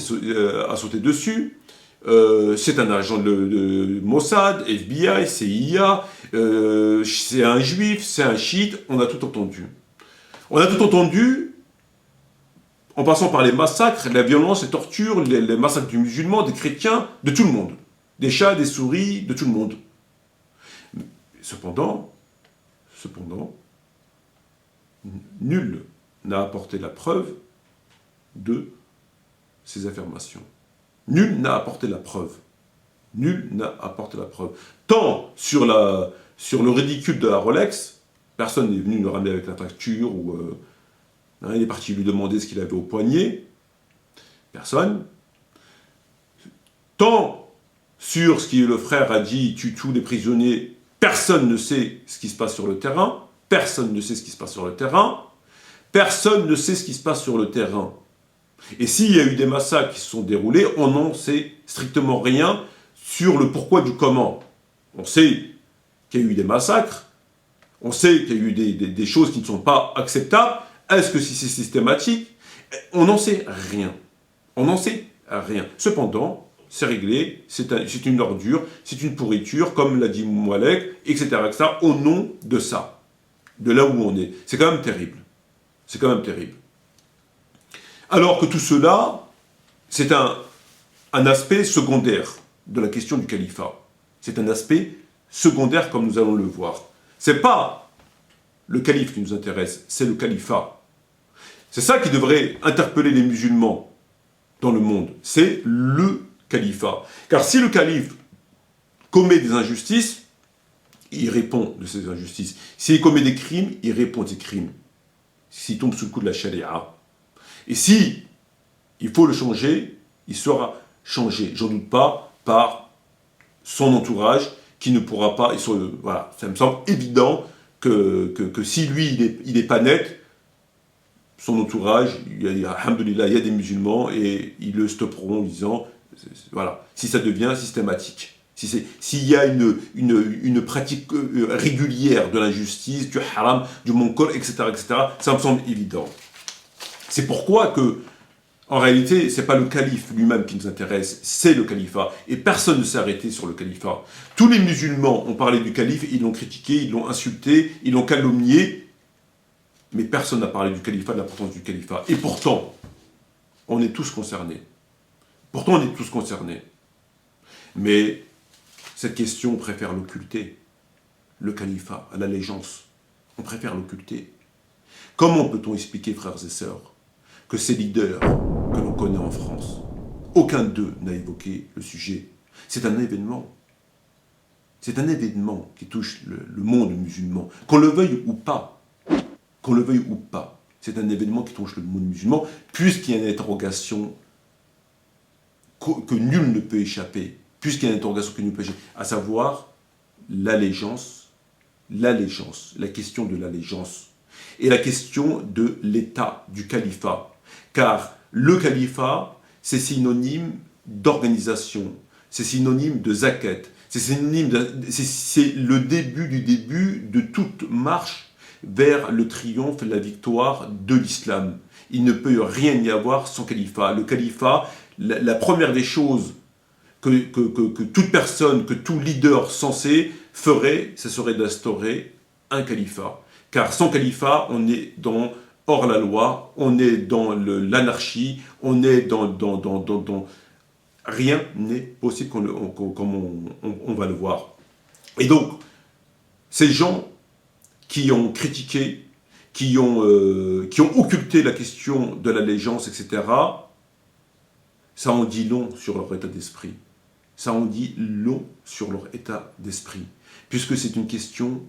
a sauté dessus. C'est un agent de Mossad, FBI, CIA, c'est un juif, c'est un chiite, on a tout entendu. On a tout entendu, en passant par les massacres, la violence, les tortures, les massacres des musulmans, des chrétiens, de tout le monde. Des chats, des souris, de tout le monde. Cependant, nul n'a apporté la preuve de ces affirmations. Nul n'a apporté la preuve. Nul n'a apporté la preuve. Tant sur le ridicule de la Rolex, personne n'est venu le ramener avec la facture, ou il est parti lui demander ce qu'il avait au poignet. Personne. Tant sur ce que le frère a dit, tue tous les prisonniers, personne ne sait ce qui se passe sur le terrain. Personne ne sait ce qui se passe sur le terrain. Personne ne sait ce qui se passe sur le terrain. Et s'il y a eu des massacres qui se sont déroulés, on n'en sait strictement rien sur le pourquoi du comment. On sait qu'il y a eu des massacres, on sait qu'il y a eu des choses qui ne sont pas acceptables. Est-ce que c'est systématique? On n'en sait rien. On n'en sait rien. Cependant, c'est réglé, c'est une ordure, c'est une pourriture, comme l'a dit Moualek, etc., etc., au nom de ça, de là où on est. C'est quand même terrible. C'est quand même terrible. Alors que tout cela, c'est un aspect secondaire de la question du califat. C'est un aspect secondaire comme nous allons le voir. C'est pas le calife qui nous intéresse, c'est le califat. C'est ça qui devrait interpeller les musulmans dans le monde. C'est le califat. Car si le calife commet des injustices, il répond de ces injustices. S'il commet des crimes, il répond de ces crimes. S'il tombe sous le coup de la charia. Et si il faut le changer, il sera changé, j'en doute pas, par son entourage qui ne pourra pas. Voilà, ça me semble évident que si lui il est pas net, son entourage, alhamdoulilah, il y a des musulmans et ils le stopperont en disant voilà, si ça devient systématique. S'il y a une pratique régulière de l'injustice, du haram, du munkar, etc., ça me semble évident. C'est pourquoi que, en réalité, ce n'est pas le calife lui-même qui nous intéresse, c'est le califat. Et personne ne s'est arrêté sur le califat. Tous les musulmans ont parlé du calife, ils l'ont critiqué, ils l'ont insulté, ils l'ont calomnié, mais personne n'a parlé du califat, de l'importance du califat. Et pourtant, on est tous concernés. Mais cette question, on préfère l'occulter. Le califat, l'allégeance, on préfère l'occulter. Comment peut-on expliquer, frères et sœurs, que ces leaders que l'on connaît en France, aucun d'eux n'a évoqué le sujet? C'est un événement. C'est un événement qui touche le monde musulman. Qu'on le veuille ou pas. C'est un événement qui touche le monde musulman, puisqu'il y a une interrogation que nul ne peut échapper. puisqu'il y a une interrogation qui nous péché, à savoir l'allégeance, la question de l'allégeance, et la question de l'état du califat. Car le califat, c'est synonyme d'organisation, c'est synonyme de zakat, c'est le début de toute marche vers le triomphe et la victoire de l'islam. Il ne peut rien y avoir sans califat. Le califat, la première des choses que toute personne, que tout leader censé ferait, ce serait d'instaurer un califat. Car sans califat, on est hors la loi, on est dans l'anarchie, on est dans rien n'est possible comme on va le voir. Et donc, ces gens qui ont critiqué, qui ont occulté la question de l'allégeance, etc., ça en dit long sur leur état d'esprit. Ça en dit long sur leur état d'esprit. Puisque c'est une question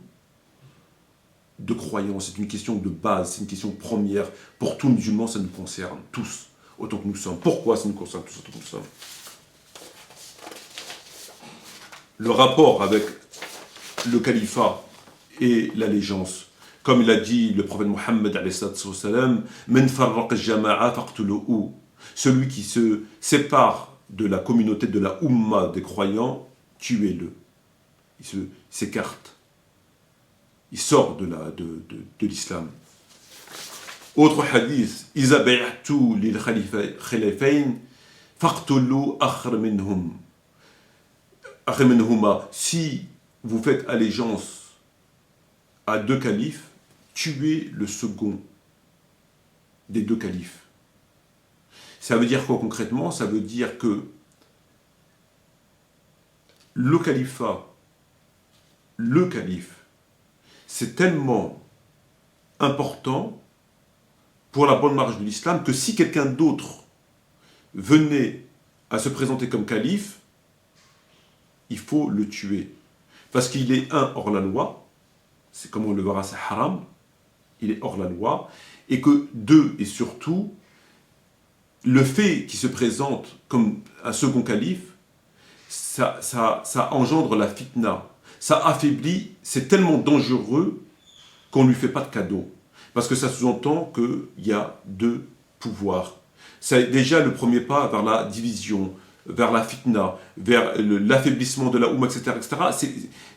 de croyance, c'est une question de base, c'est une question première. Pour tout musulman, ça nous concerne tous, autant que nous sommes. Pourquoi ça nous concerne tous autant que nous sommes? Le rapport avec le califat et l'allégeance. Comme il a dit le prophète Mohammed, celui qui se sépare de la communauté de la Ummah des croyants, tuez-le. Il s'écarte. Il sort de l'islam. Autre hadith, Iza bay'atu lil khalifayn faqtulu akhar minhuma. Si vous faites allégeance à deux califes, tuez le second des deux califes. Ça veut dire quoi concrètement? Ça veut dire que le calife, c'est tellement important pour la bonne marche de l'islam que si quelqu'un d'autre venait à se présenter comme calife, il faut le tuer. Parce qu'il est hors la loi, c'est comme on le verra, c'est haram, il est hors la loi, et que deux, et surtout, le fait qu'il se présente comme un second calife, ça engendre la fitna, ça affaiblit, c'est tellement dangereux qu'on ne lui fait pas de cadeau. Parce que ça sous-entend qu'il y a deux pouvoirs. C'est déjà le premier pas vers la division, vers la fitna, vers l'affaiblissement de la Oumma, etc.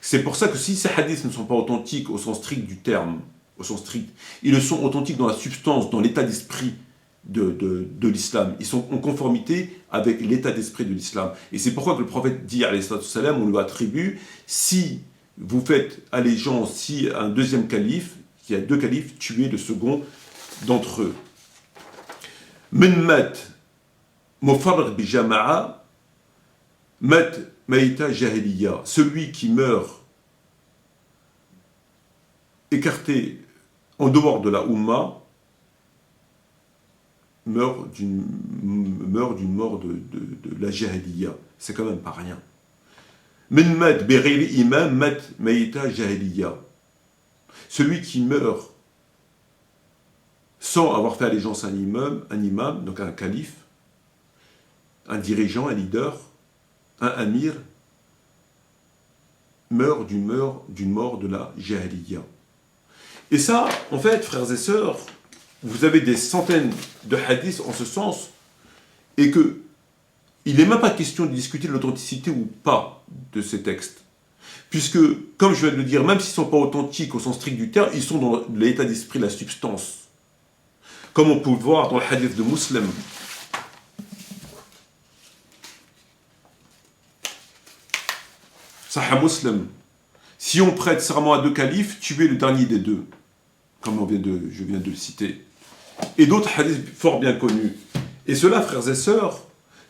C'est pour ça que si ces hadiths ne sont pas authentiques au sens strict du terme, au sens strict, ils le sont authentiques dans la substance, dans l'état d'esprit de l'islam. Ils sont en conformité avec l'état d'esprit de l'islam. Et c'est pourquoi que le prophète dit, alayhi salatu wassalam, on lui attribue, si vous faites allégeance, si un deuxième calife, il y a deux califes, tuez le second d'entre eux. Men mat mufarriq bi jama'a mat maïta jahiliya. Celui qui meurt écarté en dehors de la Ummah meurt d'une mort de la jahiliya. C'est quand même pas rien. Men mat bi imam mat maïta jahiliya. Celui qui meurt sans avoir fait allégeance à un imam, donc un calife, un dirigeant, un leader, un amir, meurt d'une mort de la jahiliya. Et ça, en fait, frères et sœurs, vous avez des centaines de hadiths en ce sens, et que il n'est même pas question de discuter de l'authenticité ou pas de ces textes. Puisque, comme je viens de le dire, même s'ils ne sont pas authentiques au sens strict du terme, ils sont dans l'état d'esprit, la substance. Comme on peut le voir dans le hadith de Muslim. Sahih Muslim. Si on prête serment à deux califes, tuez le dernier des deux. Comme je viens de le citer. Et d'autres hadiths fort bien connus. Et cela, frères et sœurs,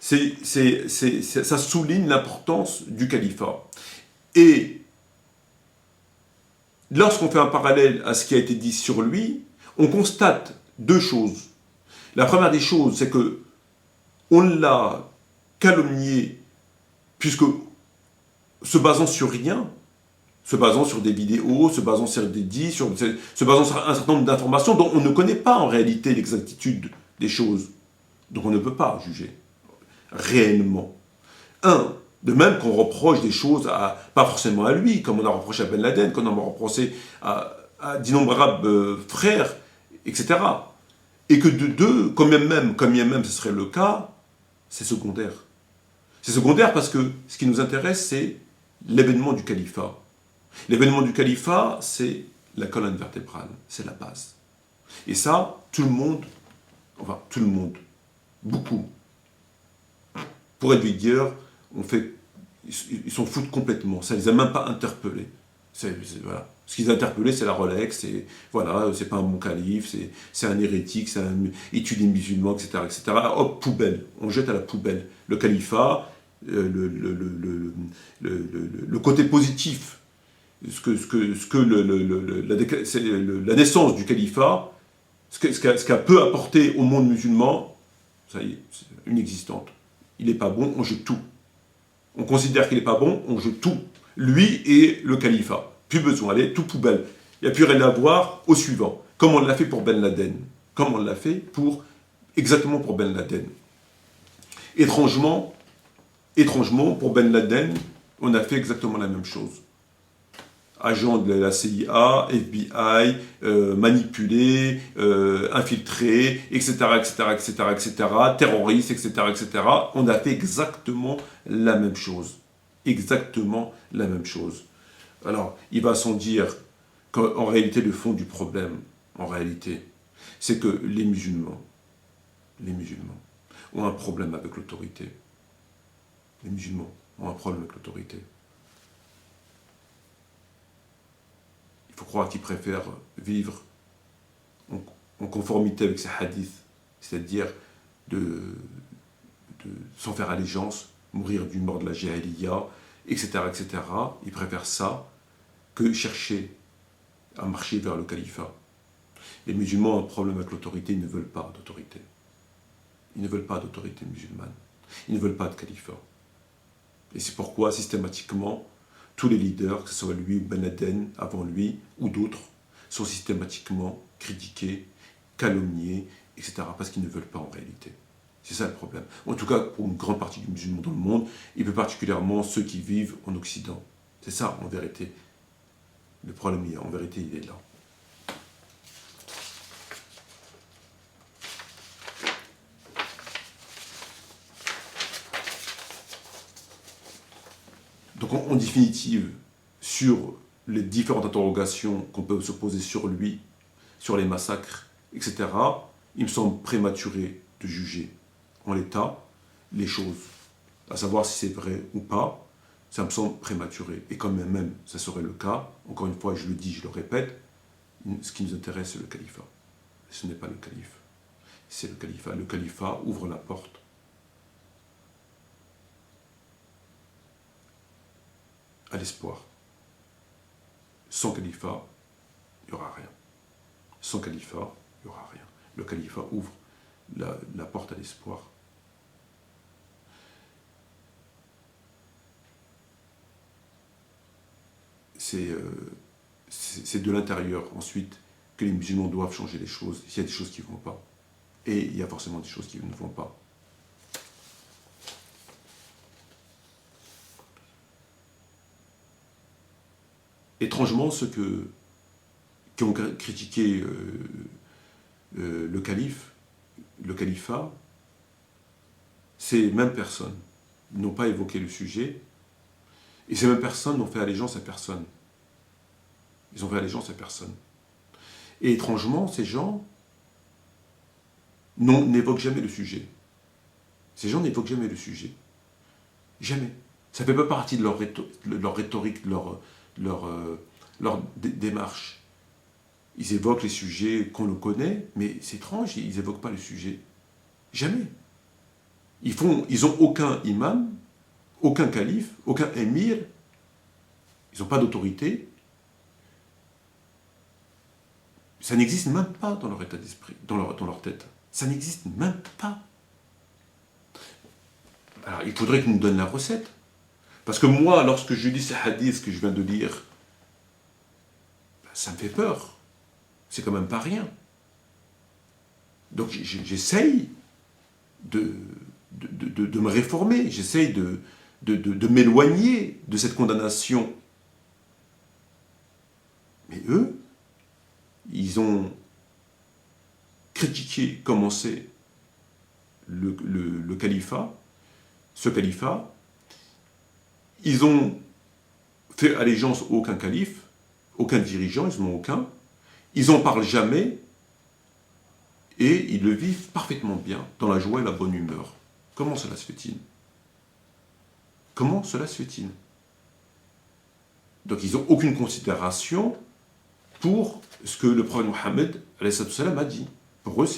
ça souligne l'importance du califat. Et lorsqu'on fait un parallèle à ce qui a été dit sur lui, on constate deux choses. La première des choses, c'est que on l'a calomnié, puisque se basant sur rien, se basant sur des vidéos, se basant sur des dits, se basant sur un certain nombre d'informations dont on ne connaît pas en réalité l'exactitude des choses. Donc on ne peut pas juger réellement. De même qu'on reproche des choses, pas forcément à lui, comme on a reproché à Ben Laden, comme on a reproché à d'innombrables frères, etc. Et que de deux, quand bien même ce serait le cas, c'est secondaire. C'est secondaire parce que ce qui nous intéresse, c'est l'événement du califat. L'événement du califat, c'est la colonne vertébrale, c'est la base. Et ça, tout le monde, beaucoup, pourrait lui dire, ils s'en foutent complètement, ça ne les a même pas interpellés. Voilà. Ce qu'ils interpellaient, c'est la Rolex, c'est pas un bon calife, c'est un hérétique, c'est un étudiant musulman, etc., etc. Hop, poubelle, on jette à la poubelle. Le califat, le côté positif, la naissance du califat, ce qu'a peut apporter au monde musulman, ça y est, c'est inexistante. Il n'est pas bon, on jette tout. On considère qu'il n'est pas bon, on jette tout. Lui et le califat. Plus besoin, allez, tout poubelle. Il n'y a plus rien à voir au suivant. Comme on l'a fait pour Ben Laden. Comme on l'a fait exactement pour Ben Laden. Étrangement, pour Ben Laden, on a fait exactement la même chose. Agent de la CIA, FBI, manipulé, infiltré, etc., terroriste, etc., On a fait exactement la même chose. Exactement la même chose. Alors, il va sans dire qu'en réalité, le fond du problème, en réalité, c'est que les musulmans ont un problème avec l'autorité. Les musulmans ont un problème avec l'autorité. Il faut croire qu'ils préfèrent vivre en conformité avec ces hadiths, c'est-à-dire sans faire allégeance, mourir d'une mort de la jahiliya, etc., etc. Ils préfèrent ça que chercher à marcher vers le califat. Les musulmans ont un problème avec l'autorité, ils ne veulent pas d'autorité. Ils ne veulent pas d'autorité musulmane. Ils ne veulent pas de califat. Et c'est pourquoi, systématiquement, tous les leaders, que ce soit lui ou Ben Laden, avant lui, ou d'autres, sont systématiquement critiqués, calomniés, etc. parce qu'ils ne veulent pas en réalité. C'est ça le problème. En tout cas, pour une grande partie des musulmans dans le monde, et plus particulièrement ceux qui vivent en Occident. C'est ça, en vérité. Le problème, en vérité, il est là. Donc, en définitive, sur les différentes interrogations qu'on peut se poser sur lui, sur les massacres, etc., il me semble prématuré de juger en l'état les choses. À savoir si c'est vrai ou pas, ça me semble prématuré. Et quand même, ça serait le cas, encore une fois, je le dis, je le répète, ce qui nous intéresse, c'est le califat. Ce n'est pas le calife, c'est le califat. Le califat ouvre la porte à l'espoir. Sans califat, il n'y aura rien. Sans califat, il n'y aura rien. Le califat ouvre la porte à l'espoir. C'est de l'intérieur, ensuite, que les musulmans doivent changer les choses, s'il y a des choses qui ne vont pas. Et il y a forcément des choses qui ne vont pas. Étrangement, ceux qui ont critiqué le califat, ces mêmes personnes n'ont pas évoqué le sujet, et ces mêmes personnes n'ont fait allégeance à personne. Ils ont fait allégeance à personne. Et étrangement, ces gens n'évoquent jamais le sujet. Ces gens n'évoquent jamais le sujet. Jamais. Ça ne fait pas partie de leur rhétorique, de leur démarche. Ils évoquent les sujets qu'on le connaît, mais c'est étrange, ils n'évoquent pas le sujet. Jamais. Ils n'ont aucun imam, aucun calife, aucun émir, ils n'ont pas d'autorité. Ça n'existe même pas dans leur état d'esprit, dans leur tête. Ça n'existe même pas. Alors, il faudrait qu'ils nous donnent la recette. Parce que moi, lorsque je lis ces hadiths que je viens de lire, ça me fait peur. C'est quand même pas rien. Donc j'essaye de me réformer, j'essaye de m'éloigner de cette condamnation. Mais eux, ils ont critiqué, commencé le califat, ce califat. Ils ont fait allégeance à aucun calife, aucun dirigeant, ils n'en ont aucun. Ils n'en parlent jamais et ils le vivent parfaitement bien, dans la joie et la bonne humeur. Comment cela se fait-il? Comment cela se fait-il? Donc ils n'ont aucune considération pour ce que le prophète Mohammed a dit. Pour eux,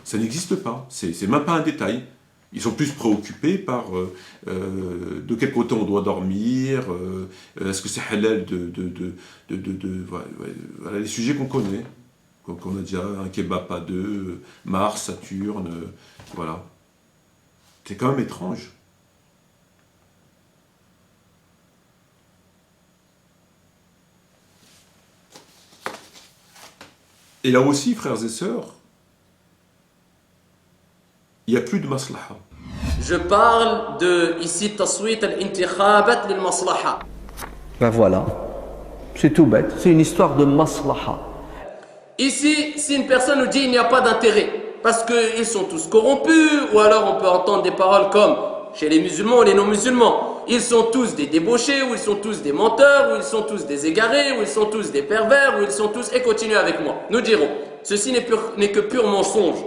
ça n'existe pas. C'est même pas un détail. Ils sont plus préoccupés par de quel côté on doit dormir, est-ce que c'est halal voilà les sujets qu'on connaît. Qu'on a déjà un kebab à deux, Mars, Saturne, voilà. C'est quand même étrange. Et là aussi, frères et sœurs, il n'y a plus de maslaha. Je parle de ici taswit al-intikhabat lil maslaha. Ben voilà, c'est tout bête, c'est une histoire de maslaha. Ici, si une personne nous dit il n'y a pas d'intérêt, parce qu'ils sont tous corrompus, ou alors on peut entendre des paroles comme chez les musulmans ou les non-musulmans, ils sont tous des débauchés, ou ils sont tous des menteurs, ou ils sont tous des égarés, ou ils sont tous des pervers, ou ils sont tous... Et continuez avec moi. Nous dirons, ceci n'est que pur mensonge.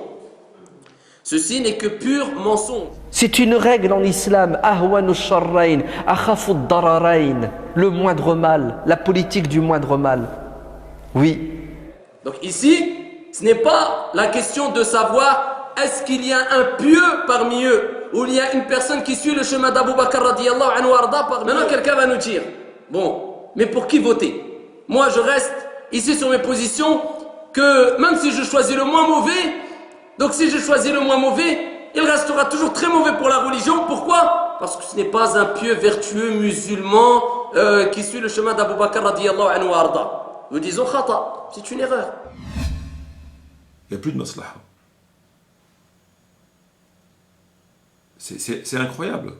Ceci n'est que pur mensonge. C'est une règle en islam, ahwanu sharrayn, akhafu dararayn, le moindre mal, la politique du moindre mal. Oui. Donc ici, ce n'est pas la question de savoir est-ce qu'il y a un pieux parmi eux, ou il y a une personne qui suit le chemin d'Abu Bakr radiyallahu anhu arda. Maintenant quelqu'un va nous dire, bon, mais pour qui voter? Moi je reste ici sur mes positions, que même si je choisis le moins mauvais, donc si je choisis le moins mauvais, il restera toujours très mauvais pour la religion. Pourquoi? Parce que ce n'est pas un pieux vertueux musulman qui suit le chemin d'Abu Bakr radiyallahu anhu arda. Nous disons khata, c'est une erreur. Il n'y a plus de maslaha. C'est incroyable.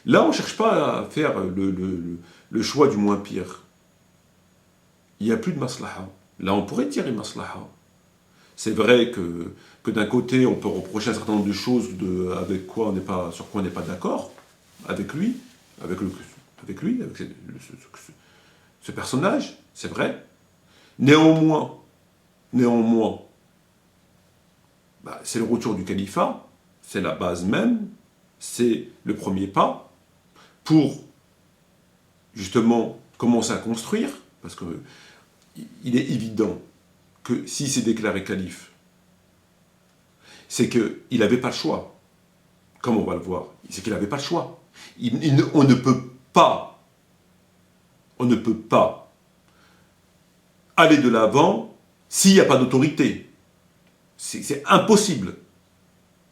Là, on ne cherche pas à faire le choix du moins pire. Il n'y a plus de maslaha. Là, on pourrait tirer maslaha. C'est vrai que d'un côté, on peut reprocher un certain nombre de choses avec quoi sur quoi on n'est pas d'accord, avec lui, avec ce personnage, c'est vrai. Néanmoins, c'est le retour du califat, c'est la base même, c'est le premier pas pour justement commencer à construire, parce qu'il est évident que s'il s'est déclaré calife, c'est qu'il n'avait pas le choix. Comme on va le voir, c'est qu'il n'avait pas le choix. On ne peut pas aller de l'avant s'il n'y a pas d'autorité. C'est impossible.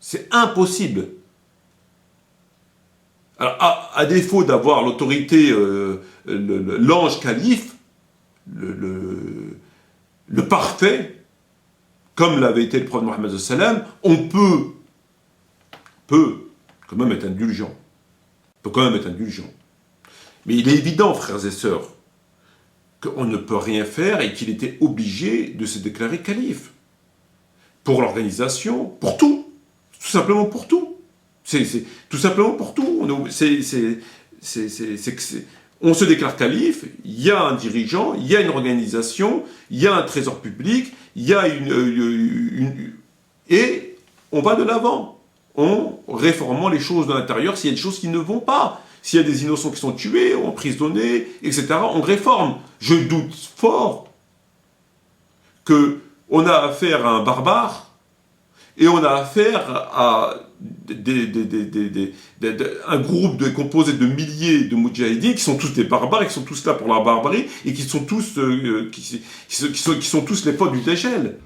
C'est impossible. Alors, à défaut d'avoir l'autorité, l'ange calife, le parfait, comme l'avait été le prophète Mohammed sallam, on peut quand même être indulgent. Mais il est évident, frères et sœurs, qu'on ne peut rien faire et qu'il était obligé de se déclarer calife. Pour l'organisation, pour tout. Tout simplement pour tout. Tout simplement pour tout. On se déclare calife, il y a un dirigeant, il y a une organisation, il y a un trésor public, il y a et on va de l'avant, en réformant les choses de l'intérieur s'il y a des choses qui ne vont pas. S'il y a des innocents qui sont tués, emprisonnés, etc., on réforme. Je doute fort qu'on a affaire à un barbare et on a affaire à un groupe composé de milliers de moudjahidines qui sont tous des barbares et qui sont tous là pour la barbarie et qui sont tous les potes du Dajjal.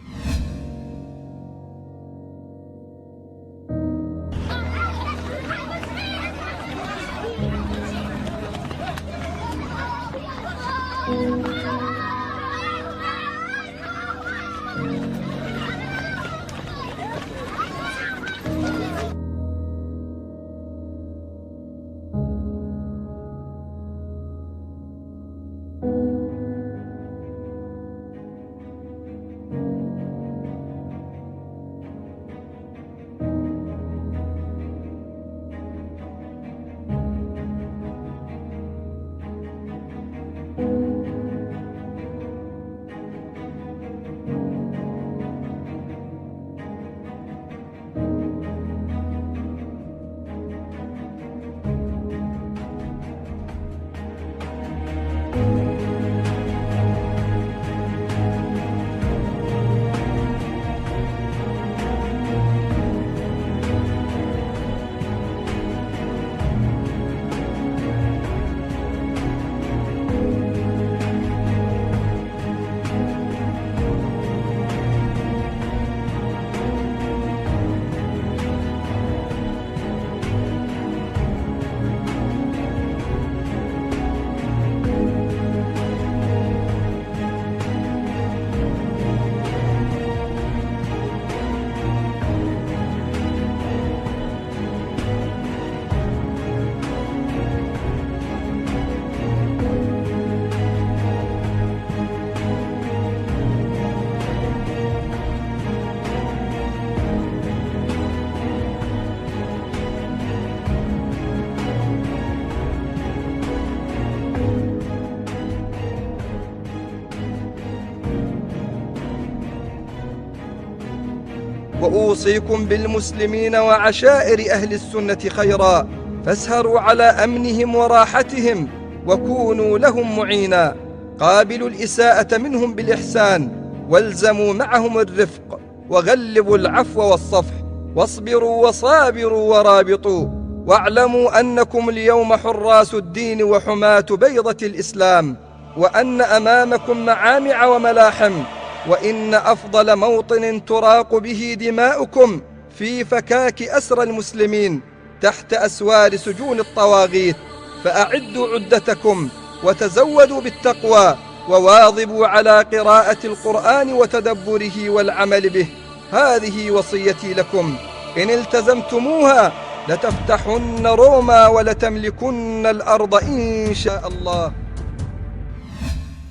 وأوصيكم بالمسلمين وعشائر أهل السنة خيرا فاسهروا على أمنهم وراحتهم وكونوا لهم معينا قابلوا الإساءة منهم بالإحسان والزموا معهم الرفق وغلبوا العفو والصفح واصبروا وصابروا ورابطوا واعلموا أنكم اليوم حراس الدين وحماة بيضة الإسلام وأن أمامكم معامع وملاحم وإن أفضل موطن تراق به دماؤكم في فكاك أسر المسلمين تحت أسوار سجون الطواغيت فأعدوا عدتكم وتزودوا بالتقوى وواظبوا على قراءة القرآن وتدبره والعمل به هذه وصيتي لكم إن التزمتموها لتفتحن روما ولتملكن الأرض إن شاء الله.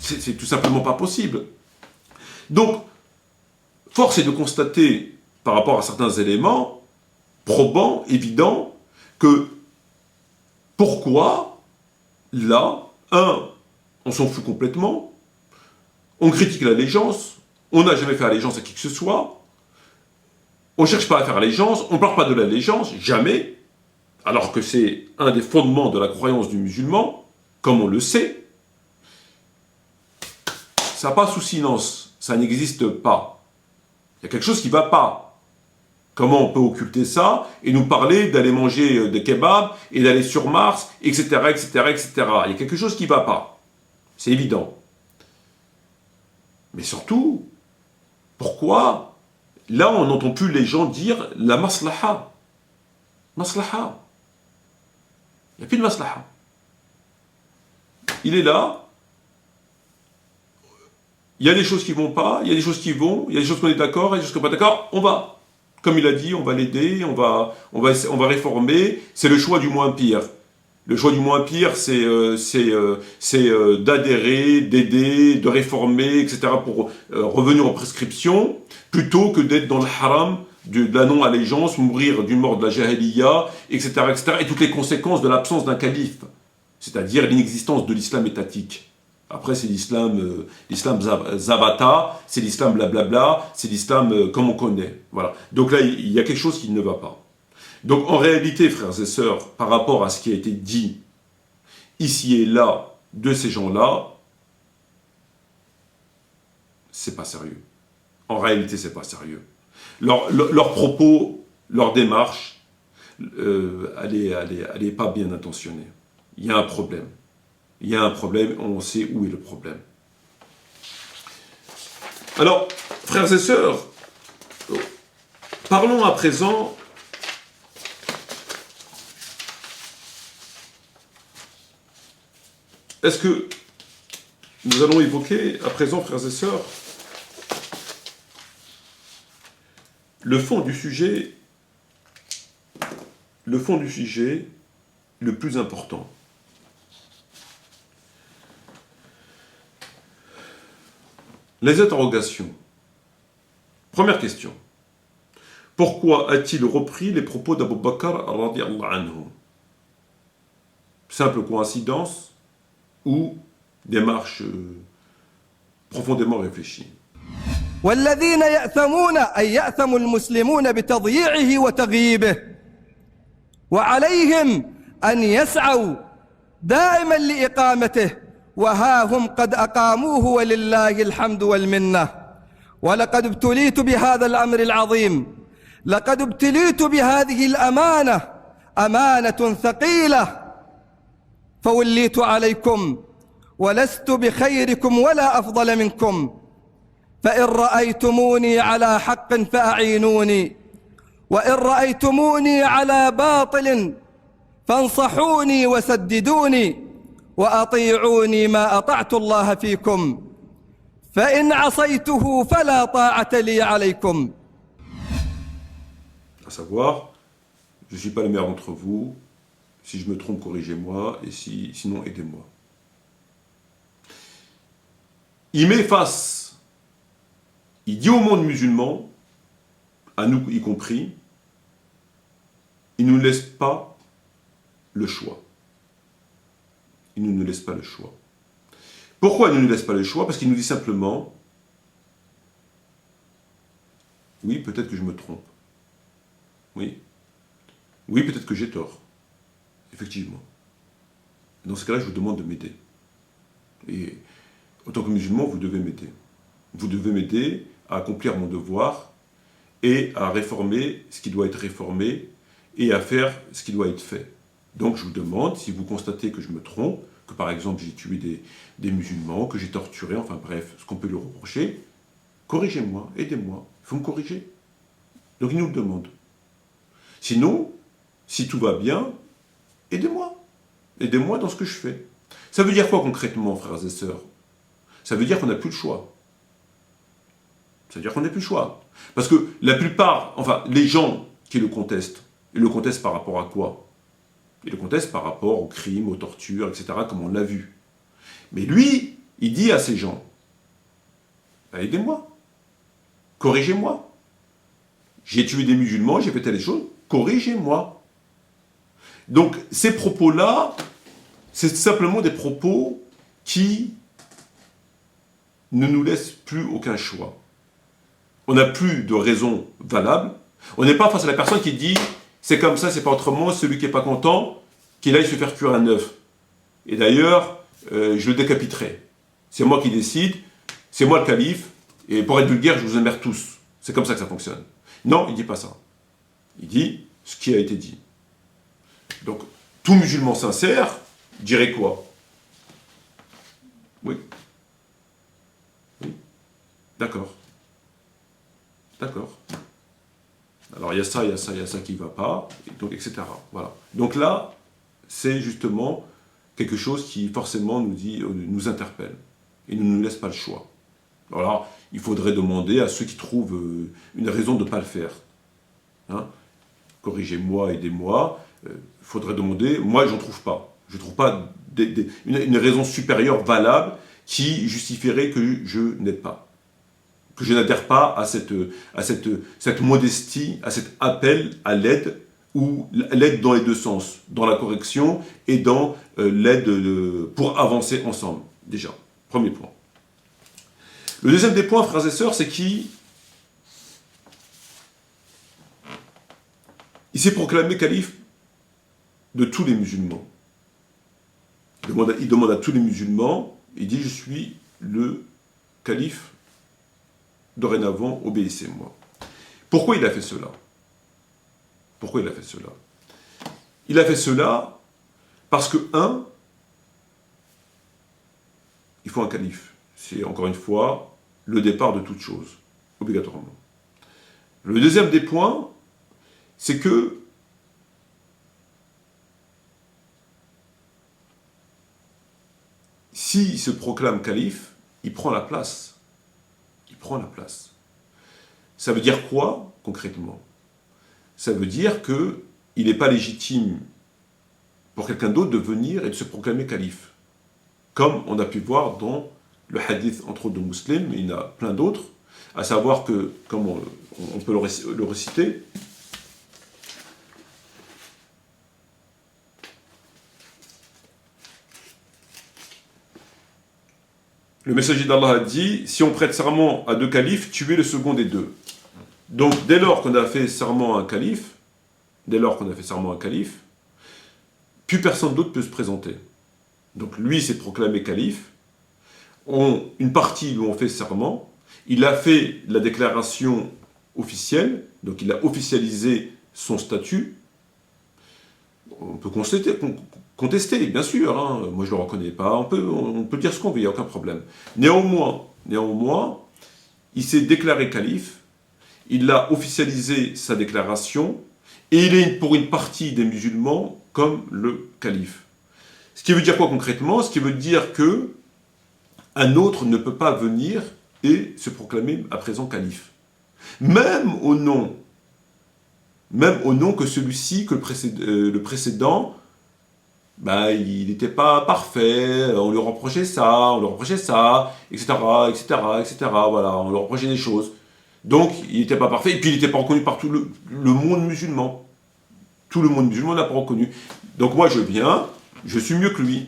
C'est tout simplement pas possible. Donc, force est de constater, par rapport à certains éléments, probants, évidents, que pourquoi, là, on s'en fout complètement, on critique l'allégeance, on n'a jamais fait allégeance à qui que ce soit, on ne cherche pas à faire allégeance, on ne parle pas de l'allégeance, jamais, alors que c'est un des fondements de la croyance du musulman, comme on le sait. Ça passe sous silence, ça n'existe pas. Il y a quelque chose qui ne va pas. Comment on peut occulter ça et nous parler d'aller manger des kebabs et d'aller sur Mars, etc., etc., etc. Il y a quelque chose qui ne va pas. C'est évident. Mais surtout, pourquoi là on n'entend plus les gens dire la maslaha. Maslaha. Il n'y a plus de maslaha. Il est là. Il y a des choses qui ne vont pas, il y a des choses qui vont, il y a des choses qu'on est d'accord, il y a des choses qu'on n'est pas d'accord, on va. Comme il a dit, on va l'aider, on va réformer, c'est le choix du moins pire. Le choix du moins pire, c'est d'adhérer, d'aider, de réformer, etc. pour revenir aux prescriptions, plutôt que d'être dans le haram de la non-allégeance, mourir d'une mort de la jahiliya, etc., etc. et toutes les conséquences de l'absence d'un calife, c'est-à-dire l'inexistence de l'islam étatique. Après, c'est l'islam Zabata, c'est l'islam blablabla, c'est l'islam comme on connaît. Voilà. Donc là, il y a quelque chose qui ne va pas. Donc en réalité, frères et sœurs, par rapport à ce qui a été dit ici et là de ces gens-là, c'est pas sérieux. En réalité, c'est pas sérieux. Leurs propos, leur démarche, elle est pas bien intentionnée. Il y a un problème. Il y a un problème, on sait où est le problème. Alors, frères et sœurs, parlons à présent est-ce que nous allons évoquer à présent, frères et sœurs, le fond du sujet le plus important. Les interrogations. Première question. Pourquoi a-t-il repris les propos d'Abu Bakr radiyallahu anhu? Simple coïncidence ou démarche profondément réfléchie. والذين يأثمون أن يأثم المسلمون بتضييعه وتغييبه وعليهم أن يسعوا دائما لإقامته وها هم قد أقاموه ولله الحمد والمنة ولقد ابتليت بهذا الأمر العظيم لقد ابتليت بهذه الأمانة أمانة ثقيلة فوليت عليكم ولست بخيركم ولا أفضل منكم فإن رأيتموني على حق فأعينوني وإن رأيتموني على باطل فانصحوني وسددوني وأطيعوني ما أطعت الله فيكم فإن عصيته فلا طاعة لي عليكم. À savoir, je ne suis pas le meilleur d'entre vous, si je me trompe, corrigez-moi, et sinon aidez-moi. Il met face, il dit au monde musulman, à nous y compris, il ne nous laisse pas le choix. Il ne nous laisse pas le choix. Pourquoi il ne nous laisse pas le choix? Parce qu'il nous dit simplement, oui, peut-être que je me trompe, Oui. Oui, peut-être que j'ai tort. Effectivement. Dans ce cas-là, je vous demande de m'aider. Et en tant que musulman, vous devez m'aider. Vous devez m'aider à accomplir mon devoir et à réformer ce qui doit être réformé et à faire ce qui doit être fait. Donc je vous demande, si vous constatez que je me trompe, que par exemple j'ai tué des musulmans, que j'ai torturé, enfin bref, ce qu'on peut lui reprocher, corrigez-moi, aidez-moi, il faut me corriger. Donc il nous le demande. Sinon, si tout va bien, aidez-moi. Aidez-moi dans ce que je fais. Ça veut dire quoi concrètement, frères et sœurs? Ça veut dire qu'on n'a plus le choix. Ça veut dire qu'on n'a plus le choix. Parce que la plupart, enfin, les gens qui le contestent, ils le contestent par rapport à quoi? Ils le contestent par rapport aux crimes, aux tortures, etc., comme on l'a vu. Mais lui, il dit à ces gens, bah, aidez-moi, corrigez-moi. J'ai tué des musulmans, j'ai fait telle chose, corrigez-moi. Donc, ces propos-là, c'est simplement des propos qui ne nous laissent plus aucun choix. On n'a plus de raison valable. On n'est pas face à la personne qui dit « c'est comme ça, c'est pas autrement, celui qui n'est pas content, qu'il aille se faire cuire un œuf. Et d'ailleurs, je le décapiterai. C'est moi qui décide, c'est moi le calife, et pour être vulgaire, je vous emmerde tous. C'est comme ça que ça fonctionne. » Non, il ne dit pas ça. Il dit ce qui a été dit. Donc, tout musulman sincère dirait quoi? Oui. Oui. D'accord. D'accord. Alors, il y a ça, il y a ça, il y a ça qui ne va pas, et donc, etc. Voilà. Donc là, c'est justement quelque chose qui forcément nous interpelle et ne nous laisse pas le choix. Alors, il faudrait demander à ceux qui trouvent une raison de ne pas le faire. Hein? Corrigez-moi, aidez-moi. Il faudrait demander, moi je n'en trouve pas. Je ne trouve pas une raison supérieure valable qui justifierait que je n'aide pas. Que je n'adhère pas à cette modestie, à cet appel à l'aide, ou l'aide dans les deux sens, dans la correction et dans l'aide pour avancer ensemble. Déjà, premier point. Le deuxième des points, frères et sœurs, c'est qu'il s'est proclamé calife de tous les musulmans. Il demande à tous les musulmans, il dit « Je suis le calife, dorénavant, obéissez-moi ». Pourquoi il a fait cela? Pourquoi il a fait cela? Il a fait cela parce que, il faut un calife. C'est, encore une fois, le départ de toute chose, obligatoirement. Le deuxième des points, c'est que s'il se proclame calife, il prend la place. Il prend la place. Ça veut dire quoi, concrètement? Ça veut dire qu'il n'est pas légitime pour quelqu'un d'autre de venir et de se proclamer calife. Comme on a pu voir dans le hadith, entre autres de Muslim, mais il y en a plein d'autres, à savoir que, comme on peut le réciter, le messager d'Allah a dit, si on prête serment à deux califes, tuez le second des deux. Donc, dès lors qu'on a fait serment à un calife, plus personne d'autre peut se présenter. Donc, lui s'est proclamé calife, une partie lui ont fait serment, il a fait la déclaration officielle, donc il a officialisé son statut. On peut contester, bien sûr, hein. Moi je ne le reconnais pas, on peut dire ce qu'on veut, il n'y a aucun problème. Néanmoins, il s'est déclaré calife, il a officialisé sa déclaration, et il est pour une partie des musulmans comme le calife. Ce qui veut dire quoi concrètement? Ce qui veut dire que un autre ne peut pas venir et se proclamer à présent calife. Même au nom que celui-ci, que le précédent, bah, il n'était pas parfait, on lui reprochait ça, etc., voilà, on lui reprochait des choses. Donc, il n'était pas parfait, et puis il n'était pas reconnu par tout le monde musulman. Tout le monde musulman n'a pas reconnu. Donc moi, je viens, je suis mieux que lui,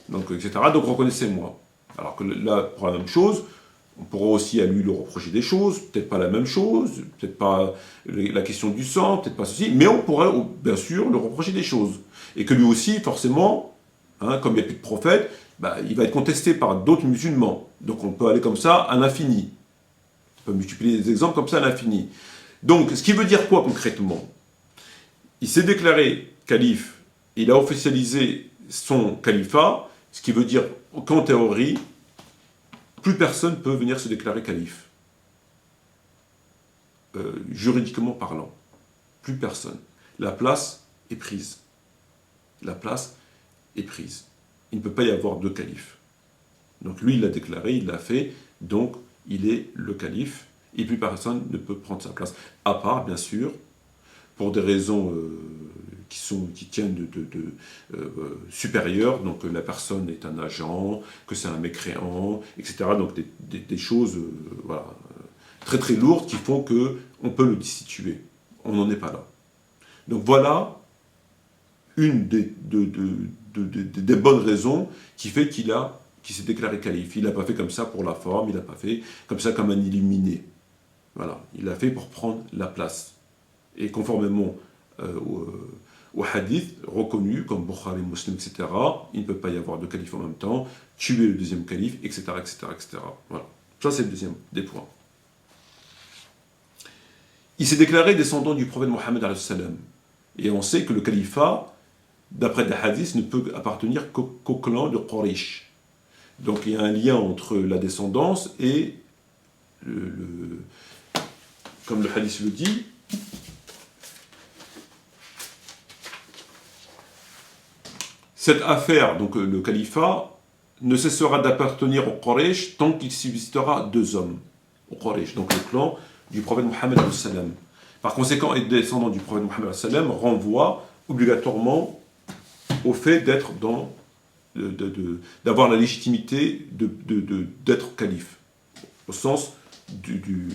donc, etc., donc reconnaissez-moi. Alors que là, pour la même chose, On pourra aussi à lui le reprocher des choses, peut-être pas la même chose, peut-être pas la question du sang, peut-être pas ceci, mais on pourra bien sûr le reprocher des choses. Et que lui aussi, forcément, hein, comme il n'y a plus de prophète, bah, il va être contesté par d'autres musulmans. Donc on peut aller comme ça à l'infini. On peut multiplier les exemples comme ça à l'infini. Donc, ce qui veut dire quoi concrètement? Il s'est déclaré calife, il a officialisé son califat, ce qui veut dire qu'en théorie, plus personne ne peut venir se déclarer calife. Juridiquement parlant. Plus personne. La place est prise. La place est prise. Il ne peut pas y avoir deux califes. Donc lui, il l'a déclaré, il l'a fait, donc il est le calife, et plus personne ne peut prendre sa place. À part, bien sûr, pour des raisons qui tiennent supérieures, donc la personne est un agent, que c'est un mécréant, etc. Donc des choses voilà, très très lourdes qui font qu'on peut le destituer. On n'en est pas là. Donc voilà une des bonnes raisons qui fait qu'il s'est déclaré calife. Il n'a pas fait comme ça pour la forme, il n'a pas fait comme ça comme un illuminé. Voilà, il l'a fait pour prendre la place. Et conformément au hadith reconnu comme Bukhari, Muslim, etc., il ne peut pas y avoir deux califes en même temps, tuer le deuxième calife, etc., etc., etc. Voilà. Ça, c'est le deuxième des points. Il s'est déclaré descendant du prophète Mohammed alayhi salam. Et on sait que le califat, d'après des hadiths, ne peut appartenir qu'au clan de Quraysh. Donc il y a un lien entre la descendance et comme le hadith le dit, cette affaire, donc le califat, ne cessera d'appartenir au Quraysh tant qu'il subsistera deux hommes au Quraysh, donc le clan du prophète Mohammed alayhi salam. Par conséquent, être descendant du prophète Mohammed alayhi salam renvoie obligatoirement au fait d'être d'avoir la légitimité d'être calife, au sens du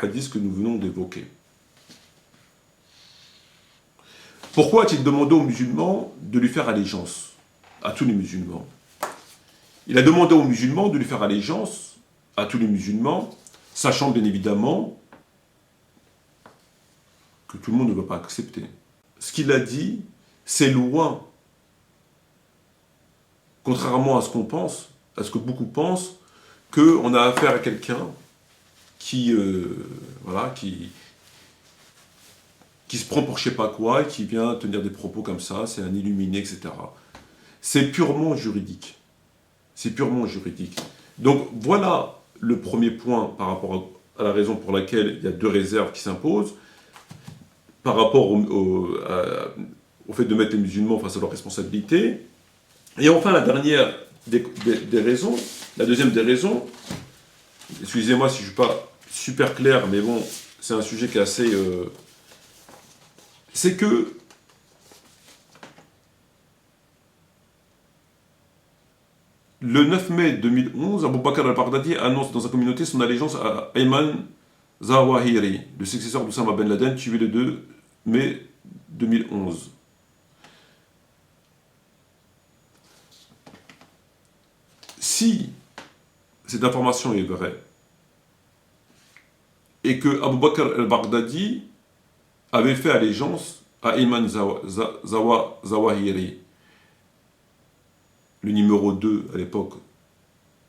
hadith que nous venons d'évoquer. Pourquoi a-t-il demandé aux musulmans de lui faire allégeance? À tous les musulmans. Il a demandé aux musulmans de lui faire allégeance, à tous les musulmans, sachant bien évidemment que tout le monde ne va pas accepter. Ce qu'il a dit, c'est loin. Contrairement à ce qu'on pense, à ce que beaucoup pensent, qu'on a affaire à quelqu'un qui se prend pour je sais pas quoi et qui vient tenir des propos comme ça, c'est un illuminé, etc. C'est purement juridique. C'est purement juridique. Donc voilà le premier point par rapport à la raison pour laquelle il y a deux réserves qui s'imposent, par rapport au fait de mettre les musulmans face à leurs responsabilités. Et enfin, la dernière des raisons, la deuxième des raisons, excusez-moi si je ne suis pas super clair, mais bon, c'est un sujet qui est assez... c'est que le 9 mai 2011, Abu Bakr al-Baghdadi annonce dans sa communauté son allégeance à Ayman Zawahiri, le successeur d'Oussama Ben Laden, tué le 2 mai 2011. Si cette information est vraie, et que Abu Bakr al-Baghdadi avait fait allégeance à Ayman Zawahiri, le numéro 2 à l'époque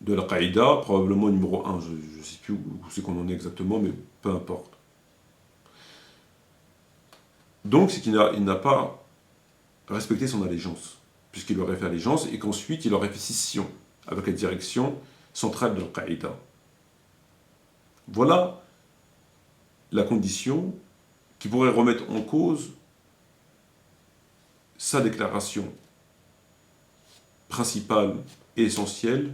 de l'Al-Qaïda, probablement numéro 1, je ne sais plus où c'est qu'on en est exactement, mais peu importe. Donc c'est qu'il n'a pas respecté son allégeance, puisqu'il aurait fait allégeance et qu'ensuite il aurait fait scission avec la direction centrale de l'Al-Qaïda. Voilà la condition qui pourrait remettre en cause sa déclaration principale et essentielle,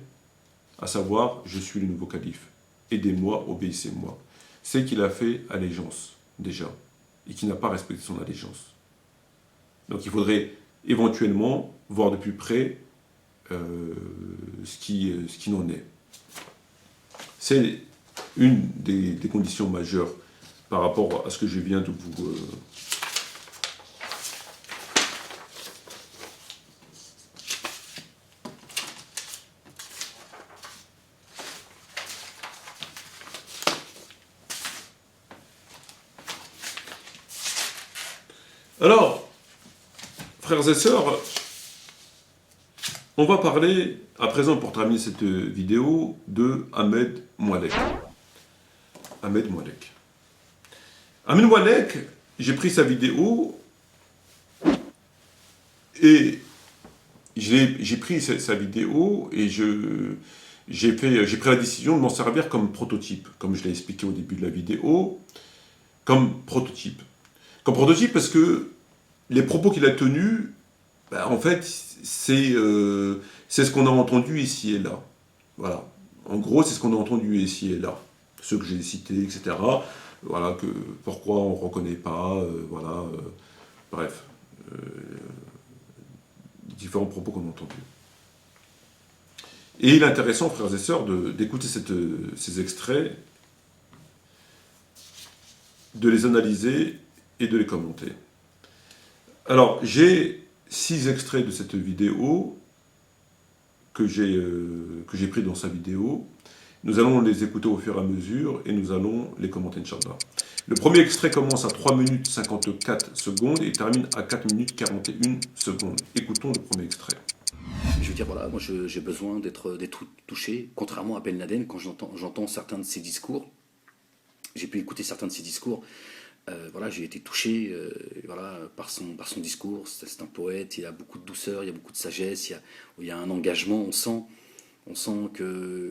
à savoir « Je suis le nouveau calife, aidez-moi, obéissez-moi ». C'est qu'il a fait allégeance, déjà, et qu'il n'a pas respecté son allégeance. Donc il faudrait éventuellement voir de plus près ce qui en est. C'est une des conditions majeures par rapport à ce que je viens de vous... Alors, frères et sœurs, on va parler, à présent pour terminer cette vidéo, de Ahmed Moualek. Ahmed Moualek. Ahmed Moualek, j'ai pris sa vidéo et j'ai pris sa vidéo et j'ai pris la décision de m'en servir comme prototype, comme je l'ai expliqué au début de la vidéo, comme prototype. Comme prototype parce que les propos qu'il a tenus, ben, en fait, c'est ce qu'on a entendu ici et là. Voilà. En gros, c'est ce qu'on a entendu ici et là. Ceux que j'ai cités, etc. Voilà, pourquoi on ne reconnaît pas, voilà. Bref. Différents propos qu'on a entendus. Et il est intéressant, frères et sœurs, d'écouter ces extraits, de les analyser et de les commenter. Alors, j'ai 6 extraits de cette vidéo que j'ai pris dans sa vidéo. Nous allons les écouter au fur et à mesure et nous allons les commenter, Inch'Allah. Le premier extrait commence à 3 minutes 54 secondes et termine à 4 minutes 41 secondes. Écoutons le premier extrait. Je veux dire, voilà, moi j'ai besoin d'être touché, contrairement à Ben Laden, quand j'entends certains de ses discours, j'ai pu écouter certains de ses discours, voilà, j'ai été touché voilà, par son discours. C'est un poète, il a beaucoup de douceur, il y a beaucoup de sagesse, il y a un engagement, on sent que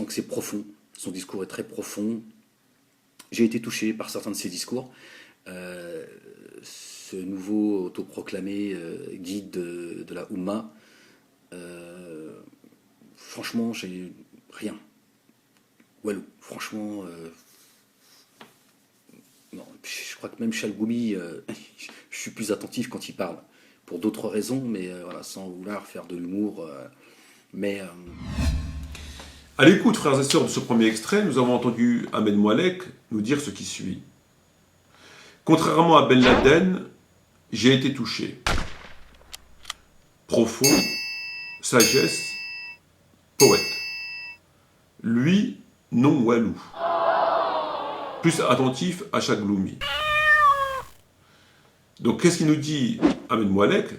c'est profond, son discours est très profond. J'ai été touché par certains de ses discours. Ce nouveau autoproclamé guide de la Oumma, franchement, j'ai rien. Walou, franchement, non. Je crois que même Chalgoumi, je suis plus attentif quand il parle, pour d'autres raisons, mais voilà, sans vouloir faire de l'humour. À l'écoute, frères et sœurs, de ce premier extrait, nous avons entendu Ahmed Moualek nous dire ce qui suit. Contrairement à Ben Laden, j'ai été touché. Profond, sagesse, poète. Lui, non walou. Plus attentif à Chalgoumi. Donc, qu'est-ce qu'il nous dit, Ahmed Moualek?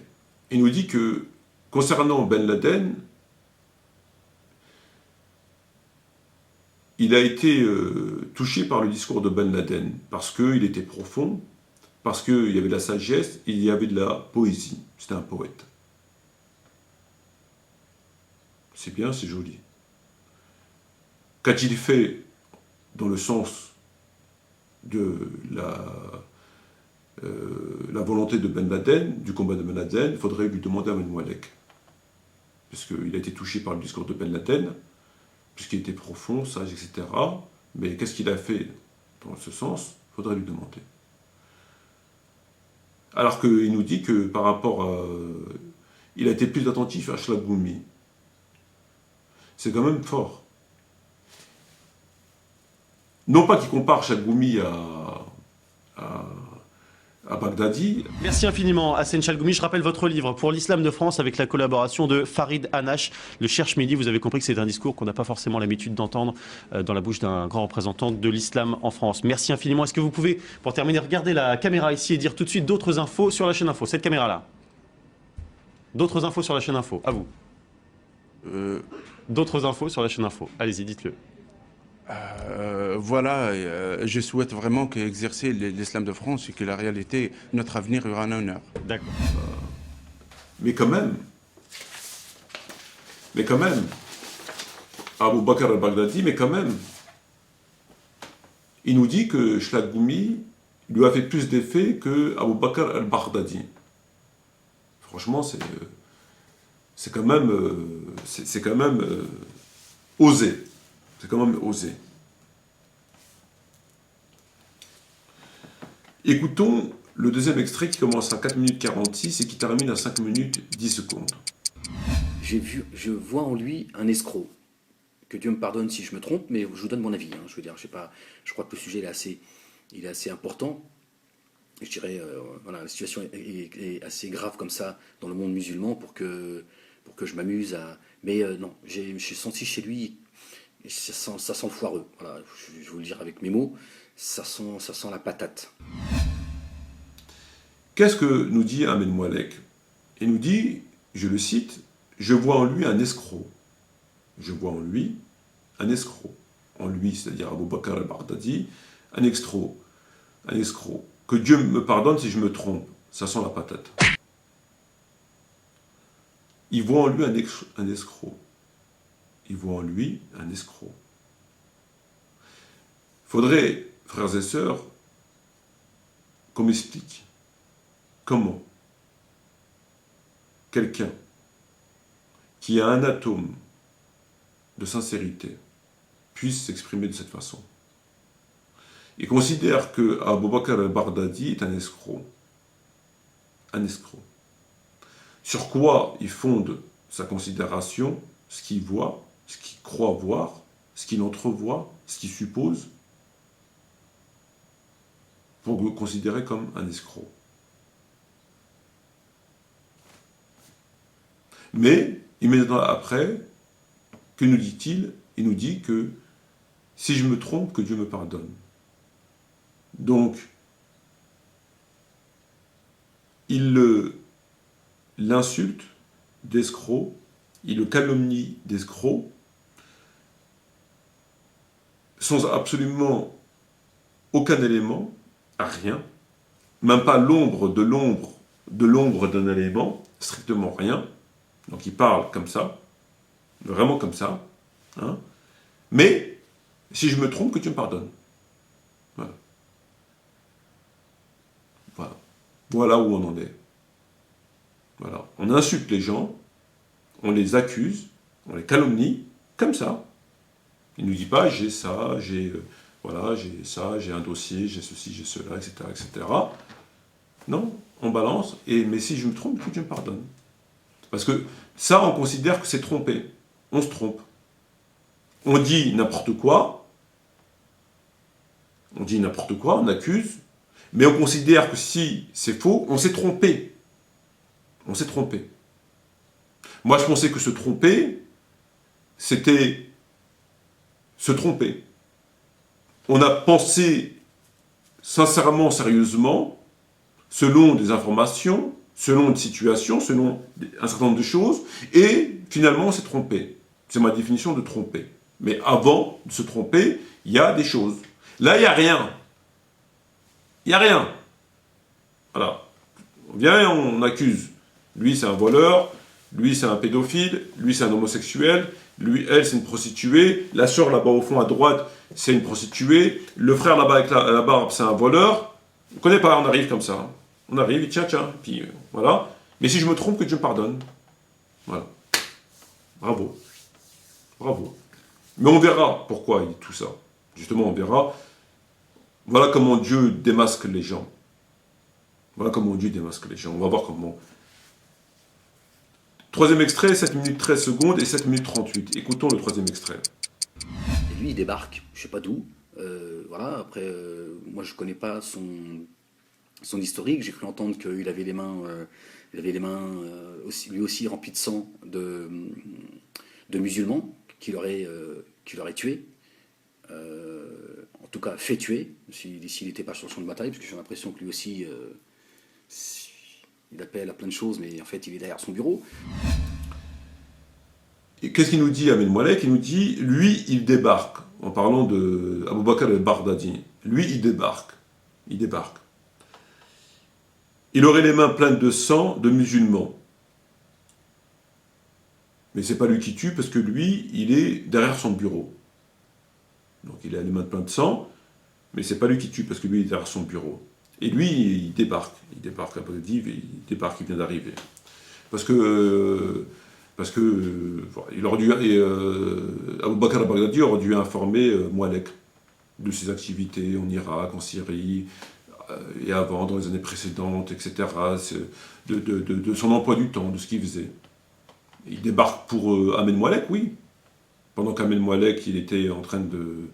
Il nous dit que, concernant Ben Laden, il a été touché par le discours de Ben Laden, parce qu'il était profond, parce qu'il y avait de la sagesse, et il y avait de la poésie. C'était un poète. C'est bien, c'est joli. Qu'a-t-il fait dans le sens de la volonté de Ben Laden, du combat de Ben Laden? Il faudrait lui demander à Ben Moualek. Parce qu'il a été touché par le discours de Ben Laden, puisqu'il était profond, sage, etc. Mais qu'est-ce qu'il a fait dans ce sens? Il faudrait lui demander. Alors qu'il nous dit que par rapport à... il a été plus attentif à Chalgoumi. C'est quand même fort. Non pas qu'il compare Chalgoumi à Baghdadi. Merci infiniment Hassen Chalgoumi. Je rappelle votre livre Pour l'islam de France avec la collaboration de Farid Hanash, le Cherche Midi. Vous avez compris que c'est un discours qu'on n'a pas forcément l'habitude d'entendre dans la bouche d'un grand représentant de l'islam en France. Merci infiniment. Est-ce que vous pouvez, pour terminer, regarder la caméra ici et dire tout de suite d'autres infos sur la chaîne Info? Cette caméra-là. D'autres infos sur la chaîne Info. À vous. D'autres infos sur la chaîne Info. Allez-y, dites-le. Voilà, je souhaite vraiment qu'exercer l'islam de France et que la réalité, notre avenir, aura un honneur. D'accord. Mais quand même, Abou Bakr al-Baghdadi, mais quand même, il nous dit que Chalgoumi lui a fait plus d'effet que Abou Bakr al-Baghdadi. Franchement, c'est quand même osé. C'est quand même osé. Écoutons le deuxième extrait qui commence à 4 minutes 46 et qui termine à 5 minutes 10 secondes. Je vois en lui un escroc. Que Dieu me pardonne si je me trompe, mais je vous donne mon avis. Hein. Je veux dire, je crois que le sujet il est assez important. Je dirais, voilà, la situation est assez grave comme ça dans le monde musulman pour que je m'amuse à. Mais non, j'ai senti chez lui. Ça sent foireux, voilà, je vais vous le dire avec mes mots, ça sent la patate. Qu'est-ce que nous dit Ahmed Moualek? Il nous dit, je le cite, « Je vois en lui un escroc. » Je vois en lui un escroc. En lui, c'est-à-dire Abou Bakr al-Baghdadi, un escroc. Un escroc. Que Dieu me pardonne si je me trompe. Ça sent la patate. Il voit en lui un escroc. Il voit en lui un escroc. Il faudrait, frères et sœurs, qu'on m'explique comment quelqu'un qui a un atome de sincérité puisse s'exprimer de cette façon. Il considère que Abou Bakr al-Baghdadi est un escroc. Un escroc. Sur quoi il fonde sa considération, ce qu'il voit, ce qu'il croit voir, ce qu'il entrevoit, ce qu'il suppose, pour le considérer comme un escroc. Mais, immédiatement après, que nous dit-il? Il nous dit que si je me trompe, que Dieu me pardonne. Donc, il l'insulte d'escroc, il le calomnie d'escroc, sans absolument aucun élément, à rien, même pas l'ombre d'un élément, strictement rien. Donc il parle comme ça, vraiment comme ça, hein. Mais si je me trompe, que tu me pardonnes. Voilà. Voilà. Voilà où on en est. Voilà. On insulte les gens, on les accuse, on les calomnie, comme ça. Il ne nous dit pas, j'ai ça, voilà, j'ai ça, j'ai un dossier, j'ai ceci, j'ai cela, etc., etc. Non, on balance, mais si je me trompe, que Dieu me pardonne. Parce que ça, on considère que c'est tromper. On se trompe. On dit n'importe quoi. On dit n'importe quoi, on accuse. Mais on considère que si c'est faux, on s'est trompé. On s'est trompé. Moi, je pensais que se tromper, c'était se tromper. On a pensé sincèrement, sérieusement, selon des informations, selon une situation, selon un certain nombre de choses, et finalement on s'est trompé. C'est ma définition de tromper. Mais avant de se tromper, il y a des choses. Là, il n'y a rien. Il n'y a rien. Voilà. On vient et on accuse. Lui, c'est un voleur. Lui, c'est un pédophile. Lui, c'est un homosexuel. Lui, elle, c'est une prostituée. La sœur, là-bas, au fond, à droite, c'est une prostituée. Le frère, là-bas, avec la barbe, c'est un voleur. On ne connaît pas, on arrive comme ça. On arrive, tiens, puis voilà. Mais si je me trompe, que Dieu me pardonne. Voilà. Bravo. Bravo. Mais on verra pourquoi il dit tout ça. Justement, on verra. Voilà comment Dieu démasque les gens. Voilà comment Dieu démasque les gens. On va voir comment. Troisième extrait, 7 minutes 13 secondes et 7 minutes 38. Écoutons le troisième extrait. Et lui, il débarque, je sais pas d'où. Voilà, après, moi, je connais pas son historique. J'ai cru entendre qu'il avait les mains, lui aussi remplies de sang de musulmans qu'il aurait tué. En tout cas, fait tuer, s'il n'était pas sur le champ de bataille, parce que j'ai l'impression que lui aussi, il appelle à plein de choses, mais en fait, il est derrière son bureau. Et qu'est-ce qu'il nous dit, Ahmed Moualek? Il nous dit, lui, il débarque, en parlant de Abou Bakr al-Baghdadi. Lui, il débarque. Il débarque. Il aurait les mains pleines de sang de musulmans. Mais c'est pas lui qui tue, parce que lui, il est derrière son bureau. Donc il a les mains pleines de sang, mais c'est pas lui qui tue, parce que lui, il est derrière son bureau. Et lui, il débarque. Il débarque à Bagdad, il débarque, il vient d'arriver. Parce que il aurait dû, Abou Bakr al-Baghdadi aurait dû informer Moualek de ses activités en Irak, en Syrie, et avant, dans les années précédentes, etc., de son emploi du temps, de ce qu'il faisait. Il débarque pour Ahmed Moualek, oui. Pendant qu'Ahmed Moualek, il était en train de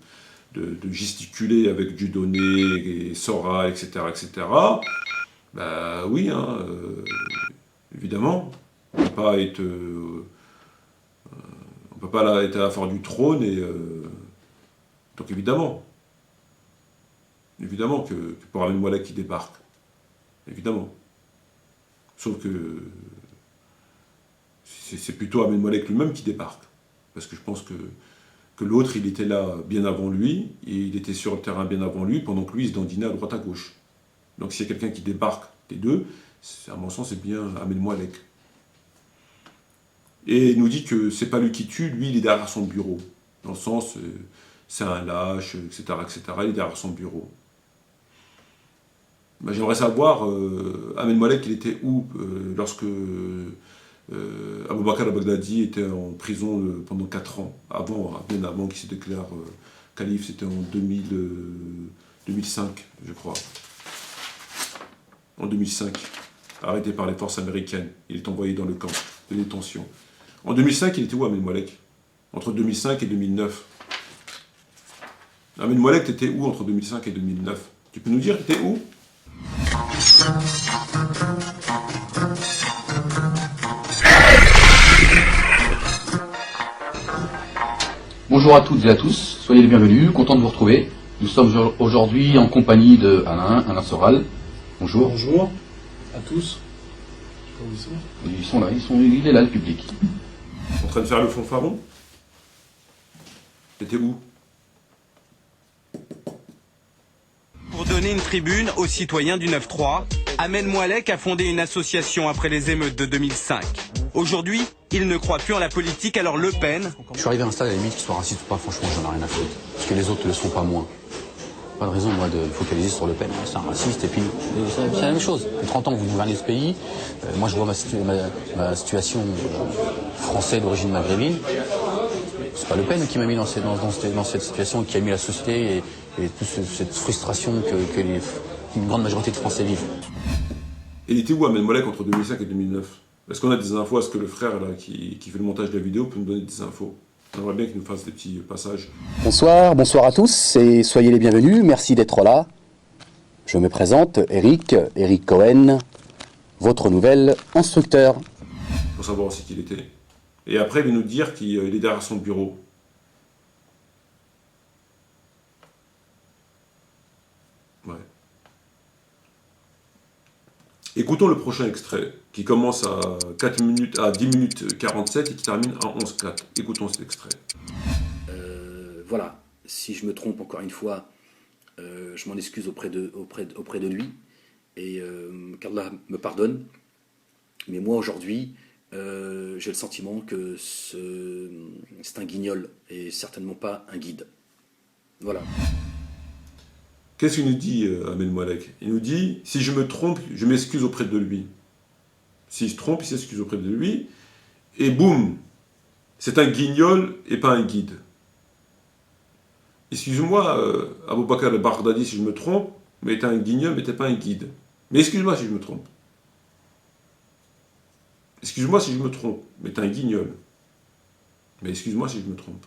gesticuler avec Dieudonné et Sora, etc., etc., bah oui, hein, évidemment, on ne peut pas être à la force du trône, et donc évidemment que pour Ahmed Moualek qui débarque, évidemment. Sauf que c'est plutôt Ahmed Moalek lui-même qui débarque. Parce que je pense que l'autre, il était là bien avant lui, et il était sur le terrain bien avant lui, pendant que lui, il se dandinait à droite à gauche. Donc s'il y a quelqu'un qui débarque des deux, à mon sens, c'est bien Ahmed Moalek. Et il nous dit que c'est pas lui qui tue, lui, il est derrière son bureau. Dans le sens, c'est un lâche, etc., etc., il est derrière son bureau. Ben, j'aimerais savoir, Ahmed Moalek, il était où lorsque Abou Bakr al-Baghdadi était en prison pendant 4 ans, bien avant qu'il se déclare calife, c'était en 2005, je crois. En 2005, arrêté par les forces américaines, il est envoyé dans le camp de détention. En 2005, il était où, Ahmed Moalek? Entre 2005 et 2009. Ahmed Moalek, t'étais où entre 2005 et 2009? Tu peux nous dire, t'étais où? Bonjour à toutes et à tous, soyez les bienvenus, content de vous retrouver. Nous sommes aujourd'hui en compagnie de Alain Soral. Bonjour. Bonjour à tous. Ils sont là, il est là, le public. En train de faire le fanfaron? T'étais où? Pour donner une tribune aux citoyens du 9-3, Ahmed Moalek a fondé une association après les émeutes de 2005. Aujourd'hui, il ne croit plus en la politique, alors Le Pen... Je suis arrivé à un stade à la limite, qu'ils soient racistes ou pas, franchement, j'en ai rien à foutre. Parce que les autres ne le sont pas moins. Pas de raison, moi, de focaliser sur Le Pen. C'est un raciste, et puis c'est la même chose. Depuis 30 ans que vous gouvernez ce pays, moi je vois ma situation française d'origine maghrébine. C'est pas Le Pen qui m'a mis dans cette situation, qui a mis la société et toute cette frustration que une grande majorité de Français vivent. Et il était où Ahmed Moalek entre 2005 et 2009? Est-ce qu'on a des infos? Est-ce que le frère là, qui fait le montage de la vidéo peut nous donner des infos? J'aimerais bien qu'il nous fasse des petits passages. Bonsoir à tous et soyez les bienvenus, merci d'être là. Je me présente, Eric Cohen, votre nouvel instructeur. Pour savoir aussi qui il était. Et après, il va nous dire qu'il est derrière son bureau. Ouais. Écoutons le prochain extrait, qui commence à 10 minutes 47 et qui termine à 11:04. Écoutons cet extrait. Voilà, si je me trompe encore une fois, je m'en excuse auprès de lui, et qu'Allah me pardonne. Mais moi aujourd'hui, j'ai le sentiment que c'est un guignol et certainement pas un guide. Voilà. Qu'est-ce qu'il nous dit, Ahmed Moalek? Il nous dit, si je me trompe, je m'excuse auprès de lui. S'il se trompe, il s'excuse auprès de lui. Et boum, c'est un guignol et pas un guide. Excuse-moi, Abou Bakr al-Baghdadi, si je me trompe, mais t'es un guignol, mais t'es pas un guide. Mais excuse-moi si je me trompe. Excuse-moi si je me trompe, mais t'es un guignol. Mais excuse-moi si je me trompe.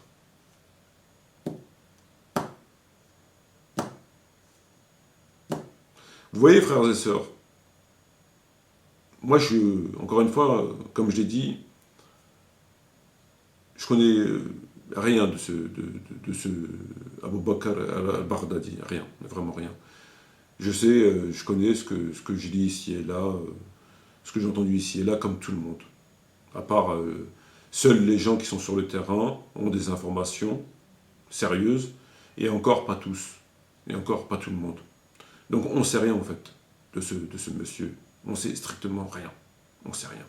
Vous voyez, frères et sœurs, moi, encore une fois, comme je l'ai dit, je connais rien de ce Abou Bakr al-Baghdadi, rien, vraiment rien. Je sais, je connais ce que je lis ici et là, ce que j'ai entendu ici et là, comme tout le monde. À part, seuls les gens qui sont sur le terrain ont des informations sérieuses, et encore pas tous, et encore pas tout le monde. Donc on ne sait rien en fait de ce monsieur. On ne sait strictement rien. On ne sait rien.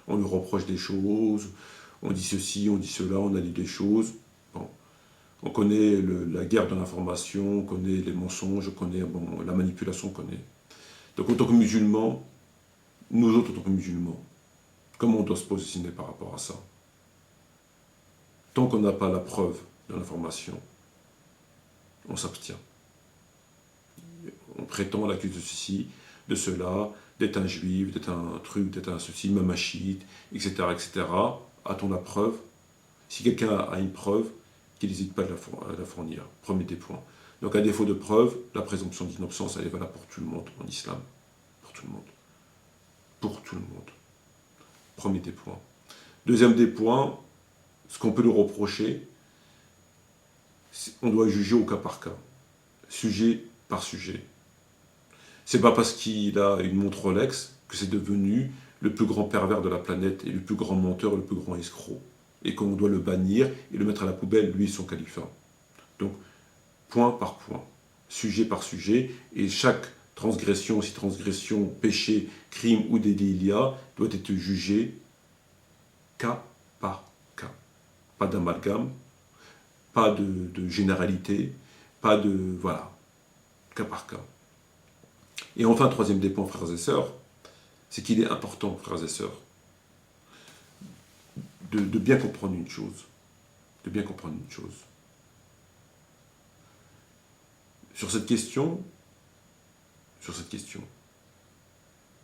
On lui reproche des choses, on dit ceci, on dit cela, on a lu des choses. Bon. On connaît la guerre de l'information, on connaît les mensonges, on connaît la manipulation, on connaît. Donc en tant que musulmans, nous autres en tant que musulmans, comment on doit se positionner par rapport à ça? Tant qu'on n'a pas la preuve de l'information, on s'abstient. On prétend, on l'accuse de ceci, de cela, d'être un juif, d'être un truc, d'être un ceci, même un chiite, etc., etc. A-t-on la preuve? Si quelqu'un a une preuve, qu'il n'hésite pas à la fournir. Premier des points. Donc à défaut de preuve, la présomption d'innocence, elle est valable pour tout le monde en islam. Pour tout le monde. Pour tout le monde. Premier des points. Deuxième des points, ce qu'on peut lui reprocher, on doit juger au cas par cas. Sujet par sujet. C'est pas parce qu'il a une montre Rolex que c'est devenu le plus grand pervers de la planète et le plus grand menteur, le plus grand escroc. Et qu'on doit le bannir et le mettre à la poubelle, lui et son califat. Donc, point par point, sujet par sujet, et chaque transgression, si transgression, péché, crime ou délit il y a, doit être jugé cas par cas. Pas d'amalgame, pas de généralité, pas de... voilà, cas par cas. Et enfin, troisième des points, frères et sœurs, c'est qu'il est important, frères et sœurs, de bien comprendre une chose. De bien comprendre une chose. Sur cette question,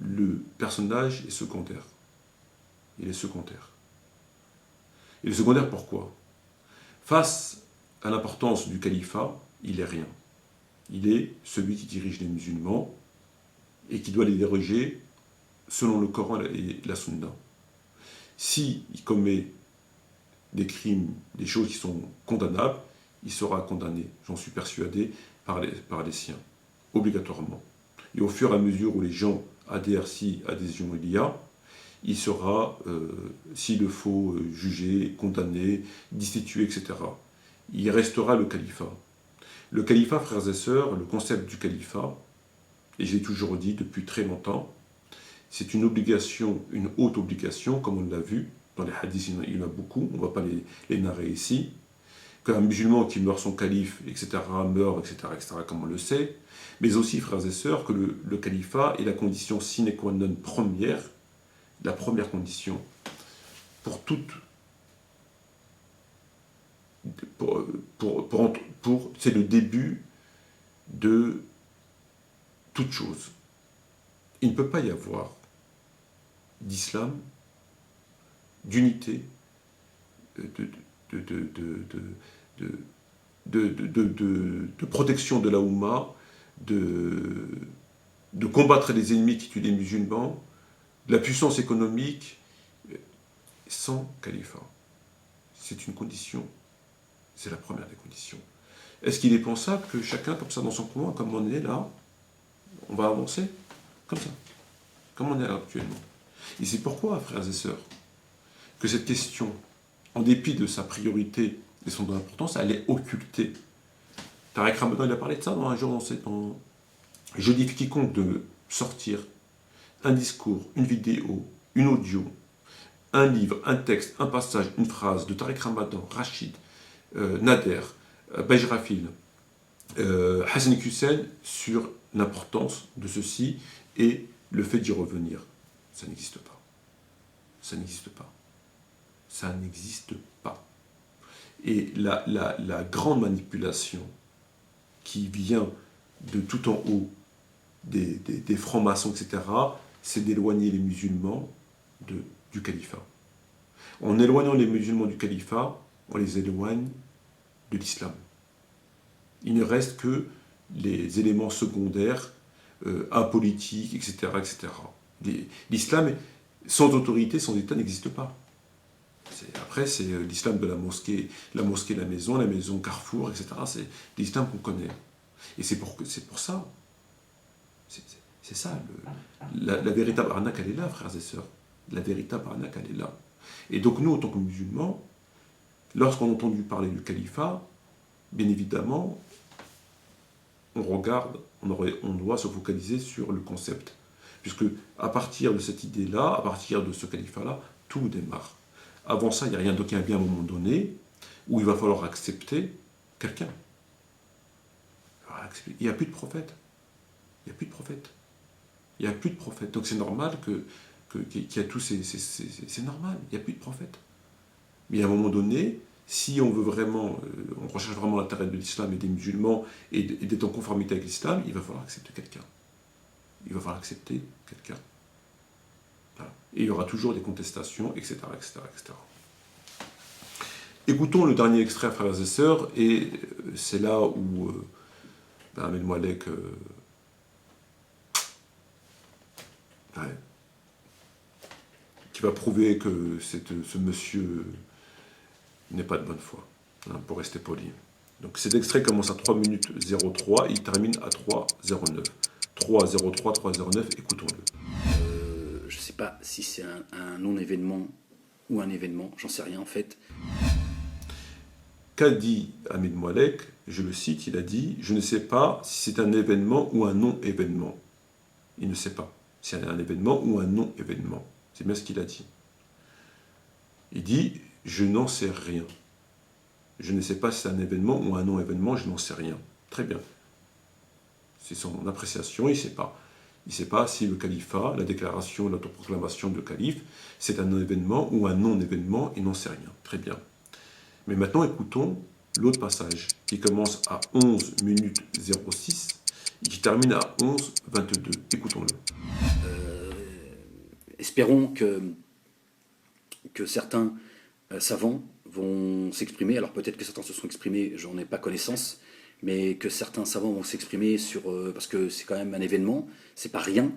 le personnage est secondaire. Il est secondaire. Il est secondaire pourquoi? Face à l'importance du califat, il est rien. Il est celui qui dirige les musulmans et qui doit les diriger selon le Coran et la Sunna. S'il commet des crimes, des choses qui sont condamnables, il sera condamné, j'en suis persuadé, par les siens, obligatoirement. Et au fur et à mesure où les gens adhèrent, si adhésion il y a, il sera, s'il le faut, jugé, condamné, destitué, etc. Il restera le califat. Le califat, frères et sœurs, le concept du califat, et je l'ai toujours dit depuis très longtemps, c'est une obligation, une haute obligation, comme on l'a vu, dans les hadiths il y en a beaucoup, on ne va pas les narrer ici, qu'un musulman qui meurt son calife, etc., meurt, etc., comme on le sait, mais aussi, frères et sœurs, que le califat est la condition sine qua non première, la première condition pour toute, c'est le début de toute chose. Il ne peut pas y avoir d'islam, d'unité, de protection de la Oumma, de combattre les ennemis qui tuent les musulmans, de la puissance économique, sans califat. C'est une condition, c'est la première des conditions. Est-ce qu'il est pensable que chacun, comme ça, dans son coin, comme on est là, on va avancer comme ça, comme on est là actuellement? Et c'est pourquoi, frères et sœurs, que cette question, en dépit de sa priorité et son importance, elle est occultée. Tariq Ramadan, il a parlé de ça dans un jour dans je dis quiconque de sortir un discours, une vidéo, une audio, un livre, un texte, un passage, une phrase de Tariq Ramadan, Rachid, Nader, Bajrafil, Hassan Hussein sur l'importance de ceci et le fait d'y revenir. Ça n'existe pas. Ça n'existe pas. Ça n'existe pas. Et la grande manipulation qui vient de tout en haut, des francs-maçons, etc., c'est d'éloigner les musulmans du califat. En éloignant les musulmans du califat, on les éloigne de l'islam. Il ne reste que les éléments secondaires, apolitiques, etc., etc. L'islam, sans autorité, sans État, n'existe pas. Après, c'est l'islam de la mosquée, la maison Carrefour, etc. C'est l'islam qu'on connaît. Et c'est pour ça. C'est ça. La véritable arnaque, elle est là, frères et sœurs. La véritable arnaque, elle est là. Et donc nous, en tant que musulmans, lorsqu'on a entendu parler du califat, bien évidemment, on regarde, on doit se focaliser sur le concept. Puisque à partir de cette idée-là, à partir de ce califat-là, tout démarre. Avant ça, il n'y a rien. Donc il y a bien un moment donné où il va falloir accepter quelqu'un. Il n'y a plus de prophète. Il n'y a plus de prophète. Il n'y a plus de prophète. Donc c'est normal qu'il y a tous ces... C'est normal, il n'y a plus de prophète. Mais à un moment donné, si on veut vraiment, on recherche vraiment l'intérêt de l'islam et des musulmans et d'être en conformité avec l'islam, il va falloir accepter quelqu'un. Il va falloir accepter quelqu'un. Voilà. Et il y aura toujours des contestations, etc., etc., etc. Écoutons le dernier extrait, frères et sœurs, et c'est là où Ahmed Moualek qui va prouver que ce monsieur n'est pas de bonne foi, hein, pour rester poli. Donc cet extrait commence à 3 minutes 03 et il termine à 3:09. 3:03, 3:09, écoutons-le. sais pas si c'est un non-événement ou un événement, j'en sais rien en fait. Qu'a dit Ahmed Moualek? Je le cite, il a dit « Je ne sais pas si c'est un événement ou un non-événement ». Il ne sait pas si c'est un événement ou un non-événement. C'est bien ce qu'il a dit. Il dit « Je n'en sais rien ». Je ne sais pas si c'est un événement ou un non-événement, je n'en sais rien. Très bien. C'est son appréciation, il ne sait pas. Il ne sait pas si le califat, la déclaration, l'autoproclamation de calife, c'est un événement ou un non-événement, il n'en sait rien. Très bien. Mais maintenant, écoutons l'autre passage, qui commence à 11 minutes 06 et qui termine à 11:22. Écoutons-le. Espérons que certains savants vont s'exprimer. Alors peut-être que certains se sont exprimés, j'en ai pas connaissance, mais que certains savants vont s'exprimer sur... parce que c'est quand même un événement, c'est pas rien.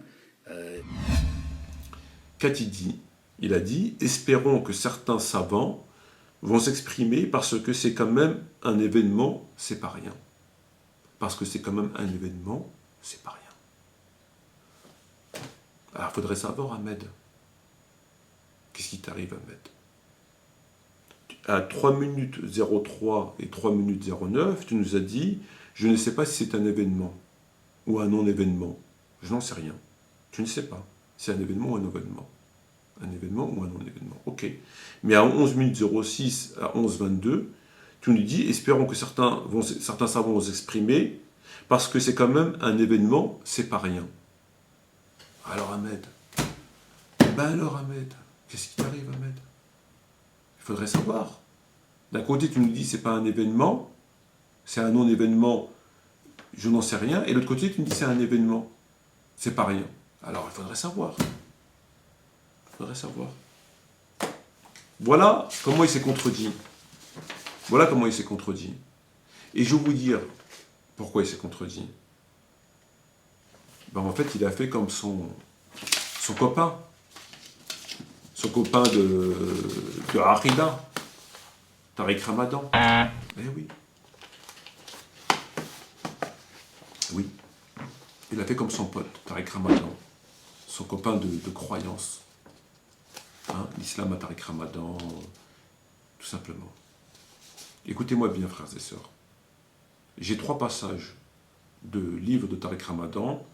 Qu'a-t-il dit? Il a dit « Espérons que certains savants vont s'exprimer parce que c'est quand même un événement, c'est pas rien. » Parce que c'est quand même un événement, c'est pas rien. Alors, il faudrait savoir, Ahmed. Qu'est-ce qui t'arrive, Ahmed? À 3 minutes 03 et 3 minutes 09, tu nous as dit « Je ne sais pas si c'est un événement ou un non-événement. » Je n'en sais rien. Tu ne sais pas si c'est un événement ou un non-événement. Un événement ou un non-événement. Ok. Mais à 11 minutes 06 à 11:22, tu nous dis « Espérons que certains savants vont s'exprimer parce que c'est quand même un événement, c'est pas rien. » Alors, Ahmed. Qu'est-ce qui t'arrive, Ahmed? Il faudrait savoir. D'un côté, tu nous dis c'est pas un événement, c'est un non-événement, je n'en sais rien. Et de l'autre côté, tu nous dis c'est un événement, c'est pas rien. Alors, il faudrait savoir. Voilà comment il s'est contredit. Et je vais vous dire pourquoi il s'est contredit. Ben, en fait, il a fait comme son copain. Son copain de Harida, Tariq Ramadan. Eh oui. Oui. Il a fait comme son pote, Tariq Ramadan. Son copain de croyance. Hein, l'islam à Tariq Ramadan, tout simplement. Écoutez-moi bien, frères et sœurs. J'ai 3 passages de livres de Tariq Ramadan.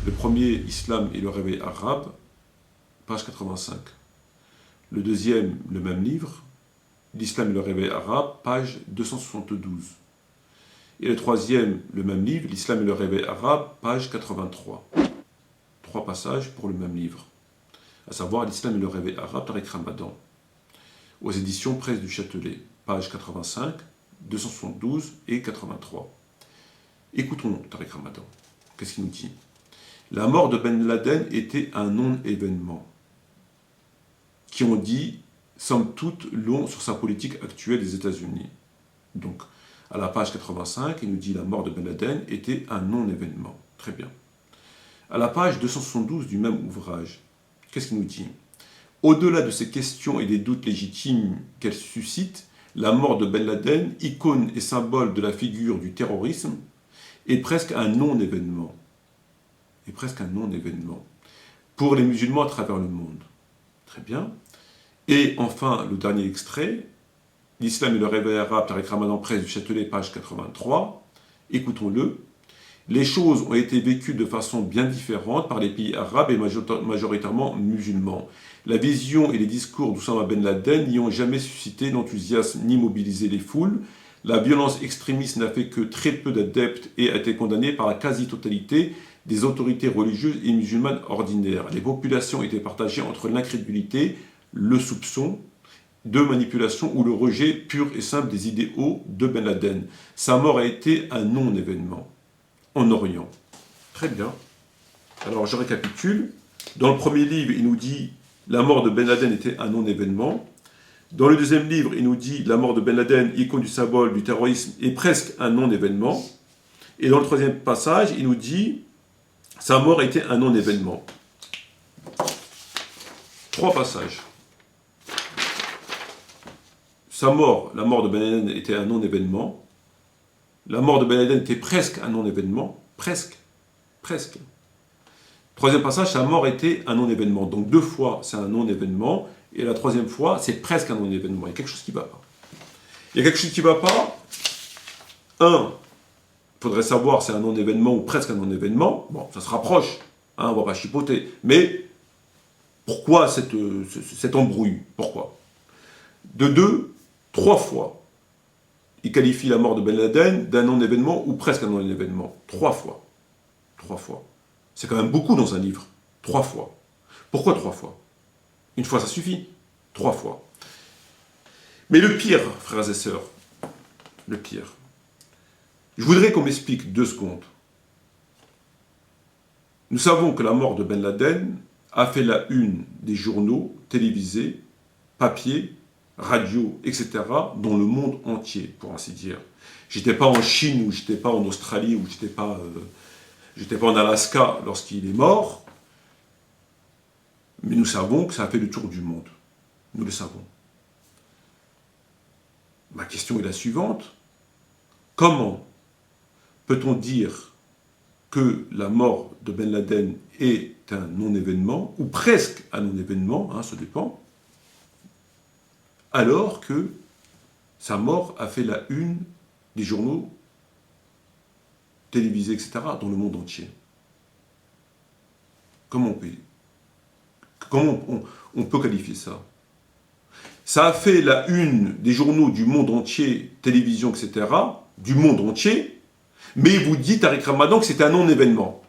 Le premier, Islam et le réveil arabe, page 85. Le deuxième, le même livre, l'Islam et le réveil arabe, page 272. Et le troisième, le même livre, l'Islam et le réveil arabe, page 83. 3 passages pour le même livre, à savoir l'Islam et le réveil arabe, Tariq Ramadan, aux éditions Presse du Châtelet, page 85, 272 et 83. Écoutons Tariq Ramadan. Qu'est-ce qu'il nous dit? La mort de Ben Laden était un non-événement, qui ont dit, somme toute, long sur sa politique actuelle des États-Unis. Donc, à la page 85, il nous dit la mort de Ben Laden était un non-événement. Très bien. À la page 272 du même ouvrage, qu'est-ce qu'il nous dit? Au-delà de ces questions et des doutes légitimes qu'elles suscitent, la mort de Ben Laden, icône et symbole de la figure du terrorisme, est presque un non-événement. Pour les musulmans à travers le monde. Très bien. Et enfin, le dernier extrait, l'Islam et le réveil arabe, Tariq Ramadan, Presse du Châtelet, page 83. Écoutons-le. Les choses ont été vécues de façon bien différente par les pays arabes et majoritairement musulmans. La vision et les discours d'Oussama Ben Laden n'y ont jamais suscité d'enthousiasme ni mobilisé les foules. La violence extrémiste n'a fait que très peu d'adeptes et a été condamnée par la quasi-totalité des autorités religieuses et musulmanes ordinaires. Les populations étaient partagées entre l'incrédulité, le soupçon de manipulation ou le rejet pur et simple des idéaux de Ben Laden. Sa mort a été un non-événement en Orient. Très bien. Alors je récapitule. Dans le premier livre, il nous dit la mort de Ben Laden était un non-événement. Dans le deuxième livre, il nous dit la mort de Ben Laden, icône du symbole du terrorisme, est presque un non-événement. Et dans le troisième passage, il nous dit sa mort a été un non-événement. 3 passages. Sa mort, la mort de Ben Laden était un non-événement. La mort de Ben Laden était presque un non-événement. Presque. Troisième passage, sa mort était un non-événement. Donc 2 fois, c'est un non-événement. Et la troisième fois, c'est presque un non-événement. Il y a quelque chose qui ne va pas. Il y a quelque chose qui ne va pas. Il faudrait savoir si c'est un non-événement ou presque un non-événement. Bon, ça se rapproche, hein, on ne va pas chipoter. Mais pourquoi cette embrouille? Pourquoi? De 2, 3 fois, il qualifie la mort de Ben Laden d'un non-événement ou presque un non-événement. 3 fois. 3 fois. C'est quand même beaucoup dans un livre. 3 fois. Pourquoi 3 fois? Une fois, ça suffit. 3 fois. Mais le pire, frères et sœurs, le pire, je voudrais qu'on m'explique 2 secondes. Nous savons que la mort de Ben Laden a fait la une des journaux, télévisés, papier, radio, etc., dans le monde entier, pour ainsi dire. J'étais pas en Chine, ou j'étais pas en Australie, ou j'étais pas en Alaska lorsqu'il est mort, mais nous savons que ça a fait le tour du monde. Nous le savons. Ma question est la suivante. Comment peut-on dire que la mort de Ben Laden est un non-événement, ou presque un non-événement, hein, ça dépend, alors que sa mort a fait la une des journaux télévisés, etc., dans le monde entier? Comment on peut qualifier ça? Ça a fait la une des journaux du monde entier, télévision, etc., du monde entier, mais vous dites, Tariq Ramadan, que c'était un non-événement.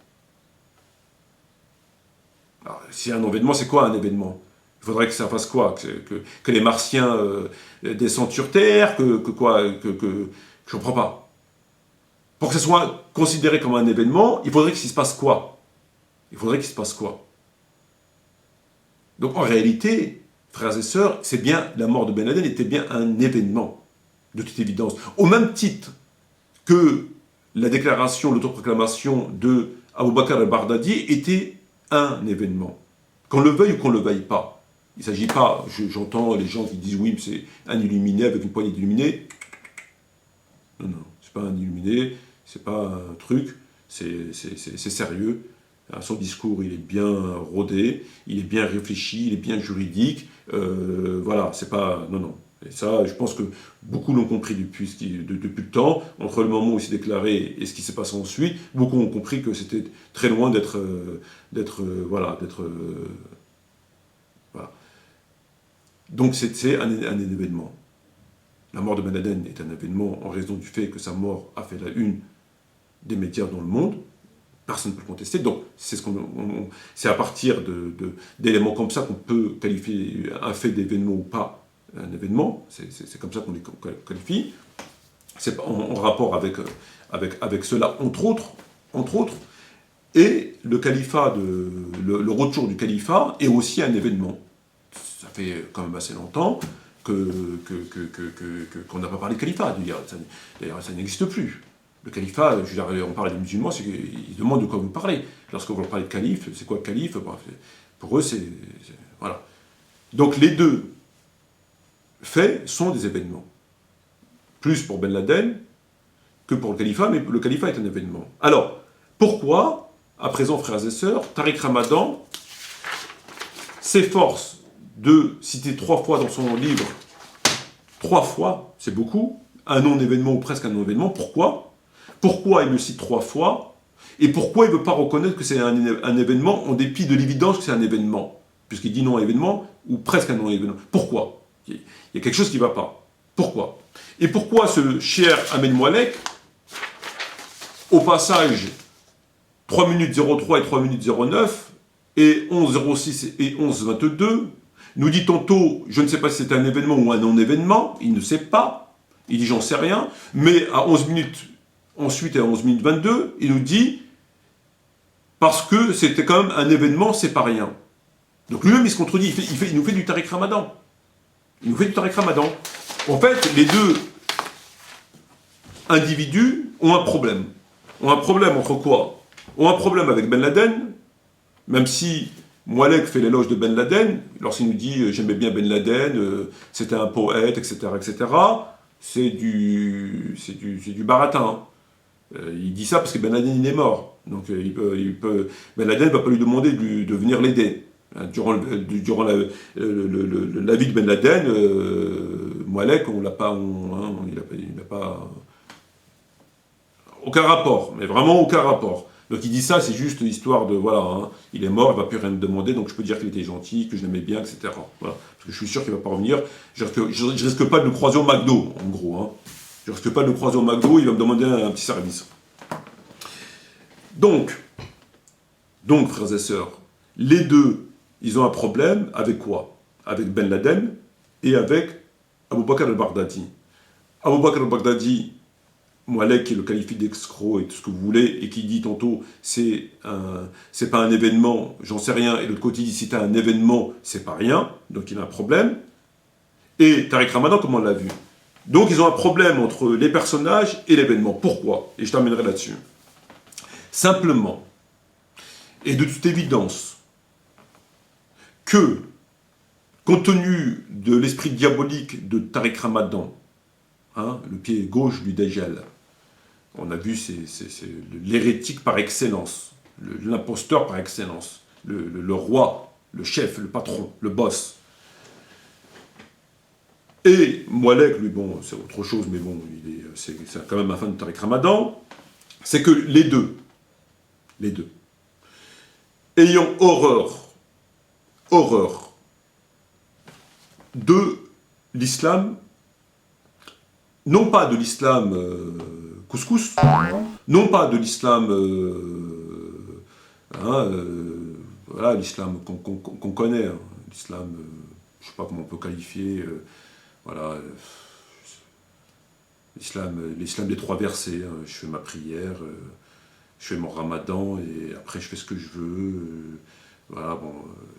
Si un non-événement, c'est quoi un événement? Il faudrait que ça fasse quoi? Que les Martiens descendent sur Terre? Je ne comprends pas. Pour que ça soit considéré comme un événement, il faudrait qu'il se passe quoi? Il faudrait qu'il se passe quoi? Donc en réalité, frères et sœurs, c'est bien, la mort de Ben Laden était bien un événement, de toute évidence. Au même titre que la déclaration, l'autoproclamation de Abu Bakr al-Baghdadi était un événement. Qu'on le veuille ou qu'on ne le veuille pas. Il ne s'agit pas, j'entends les gens qui disent oui, c'est un illuminé avec une poignée d'illuminés. Non, non, c'est pas un illuminé, c'est pas un truc, c'est sérieux. Son discours, il est bien rodé, il est bien réfléchi, il est bien juridique. Voilà, c'est pas... Non, non. Et ça, je pense que beaucoup l'ont compris depuis le temps. Entre le moment où il s'est déclaré et ce qui s'est passé ensuite, beaucoup ont compris que c'était très loin d'être... voilà. Donc c'est un événement. La mort de Ben Laden est un événement en raison du fait que sa mort a fait la une des médias dans le monde. Personne ne peut le contester. Donc c'est à partir d'éléments comme ça qu'on peut qualifier un fait d'événement ou pas un événement. C'est comme ça qu'on les qualifie. C'est en rapport avec cela, entre autres. Et le califat, le retour du califat est aussi un événement. Ça fait quand même assez longtemps qu'on n'a pas parlé de califat. D'ailleurs, ça n'existe plus. Le califat, on parle des musulmans, c'est qu'ils demandent de quoi vous parlez. Lorsque vous leur parlez de calife, c'est quoi le calife? Pour eux, c'est... Voilà. Donc les deux faits sont des événements. Plus pour Ben Laden que pour le califat, mais le califat est un événement. Alors, pourquoi, à présent, frères et sœurs, Tariq Ramadan s'efforce de citer 3 fois dans son livre, 3 fois, c'est beaucoup, un non-événement ou presque un non-événement? Pourquoi? Pourquoi il le cite 3 fois? Et pourquoi il ne veut pas reconnaître que c'est un événement en dépit de l'évidence que c'est un événement? Puisqu'il dit non-événement ou presque un non-événement. Pourquoi? Il y a quelque chose qui ne va pas. Pourquoi? Et pourquoi ce cher Ahmed Moualek, au passage 3 minutes 03 et 3 minutes 09 et 11.06 et 11.22, nous dit tantôt, je ne sais pas si c'est un événement ou un non-événement, il ne sait pas, il dit j'en sais rien, mais à 11 minutes ensuite à 11 minutes 22, il nous dit, parce que c'était quand même un événement, c'est pas rien. Donc lui-même il se contredit, il nous fait du Tariq Ramadan. Il nous fait du Tariq Ramadan. En fait, les deux individus ont un problème. Ont un problème entre quoi? Ont un problème avec Ben Laden, même si Moualek fait l'éloge de Ben Laden, lorsqu'il nous dit « j'aimais bien Ben Laden, c'était un poète, etc. etc. » c'est du baratin. Il dit ça parce que Ben Laden il est mort. Donc Ben Laden ne va pas lui demander de venir l'aider. Durant la vie de Ben Laden, Moualek, il n'a pas aucun rapport, mais vraiment aucun rapport. Donc il dit ça, c'est juste l'histoire de, voilà, il est mort, il ne va plus rien me demander, donc je peux dire qu'il était gentil, que je l'aimais bien, etc. Voilà. Parce que je suis sûr qu'il ne va pas revenir. Je risque pas de le croiser au McDo, en gros. Je risque pas de le croiser au McDo, il va me demander un petit service. Donc, frères et sœurs, les deux, ils ont un problème avec quoi? Avec Ben Laden et avec Abu Bakr al-Baghdadi. Abu Bakr al-Baghdadi, Moualek qui le qualifie d'escroc et tout ce que vous voulez, et qui dit tantôt c'est pas un événement, j'en sais rien, et l'autre côté dit si c'est un événement, c'est pas rien, donc il a un problème. Et Tariq Ramadan, comme on l'a vu. Donc ils ont un problème entre les personnages et l'événement. Pourquoi? Et je terminerai là-dessus. Simplement, et de toute évidence, que, compte tenu de l'esprit diabolique de Tariq Ramadan, le pied gauche du Dajjal, on a vu, c'est l'hérétique par excellence, l'imposteur par excellence, le roi, le chef, le patron, le boss. Et Moualek, lui, bon, c'est autre chose, mais bon, c'est quand même un fan de Tariq Ramadan, c'est que les deux, ayant horreur de l'islam, non pas de l'islam couscous, non pas de l'islam, voilà, l'islam qu'on connaît, l'islam, je ne sais pas comment on peut qualifier, voilà, l'islam des 3 versets, je fais ma prière, je fais mon ramadan, et après je fais ce que je veux, voilà, bon,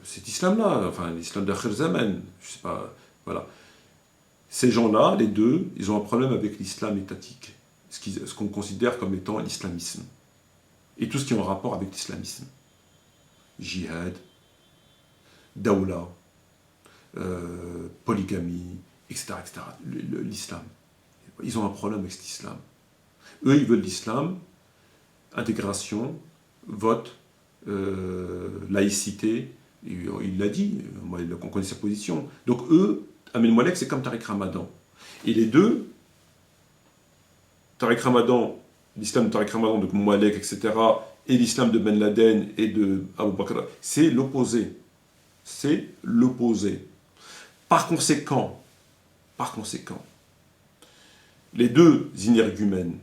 cet islam-là, enfin, l'islam d'Akhir Zaman, je sais pas, voilà. Ces gens-là, les deux, ils ont un problème avec l'islam étatique, ce qu'on considère comme étant l'islamisme. Et tout ce qui est en rapport avec l'islamisme. Jihad, dawla, polygamie, etc. etc. L'islam. Ils ont un problème avec cet islam. Eux, ils veulent l'islam, intégration, vote, laïcité, il l'a dit, moi, on connaît sa position. Donc eux, Amin Moualek, c'est comme Tariq Ramadan. Et les deux, Tariq Ramadan, l'islam de Tariq Ramadan, de Moualek, etc., et l'islam de Ben Laden et de Abu Bakr, c'est l'opposé. C'est l'opposé. Par conséquent, les deux énergumènes,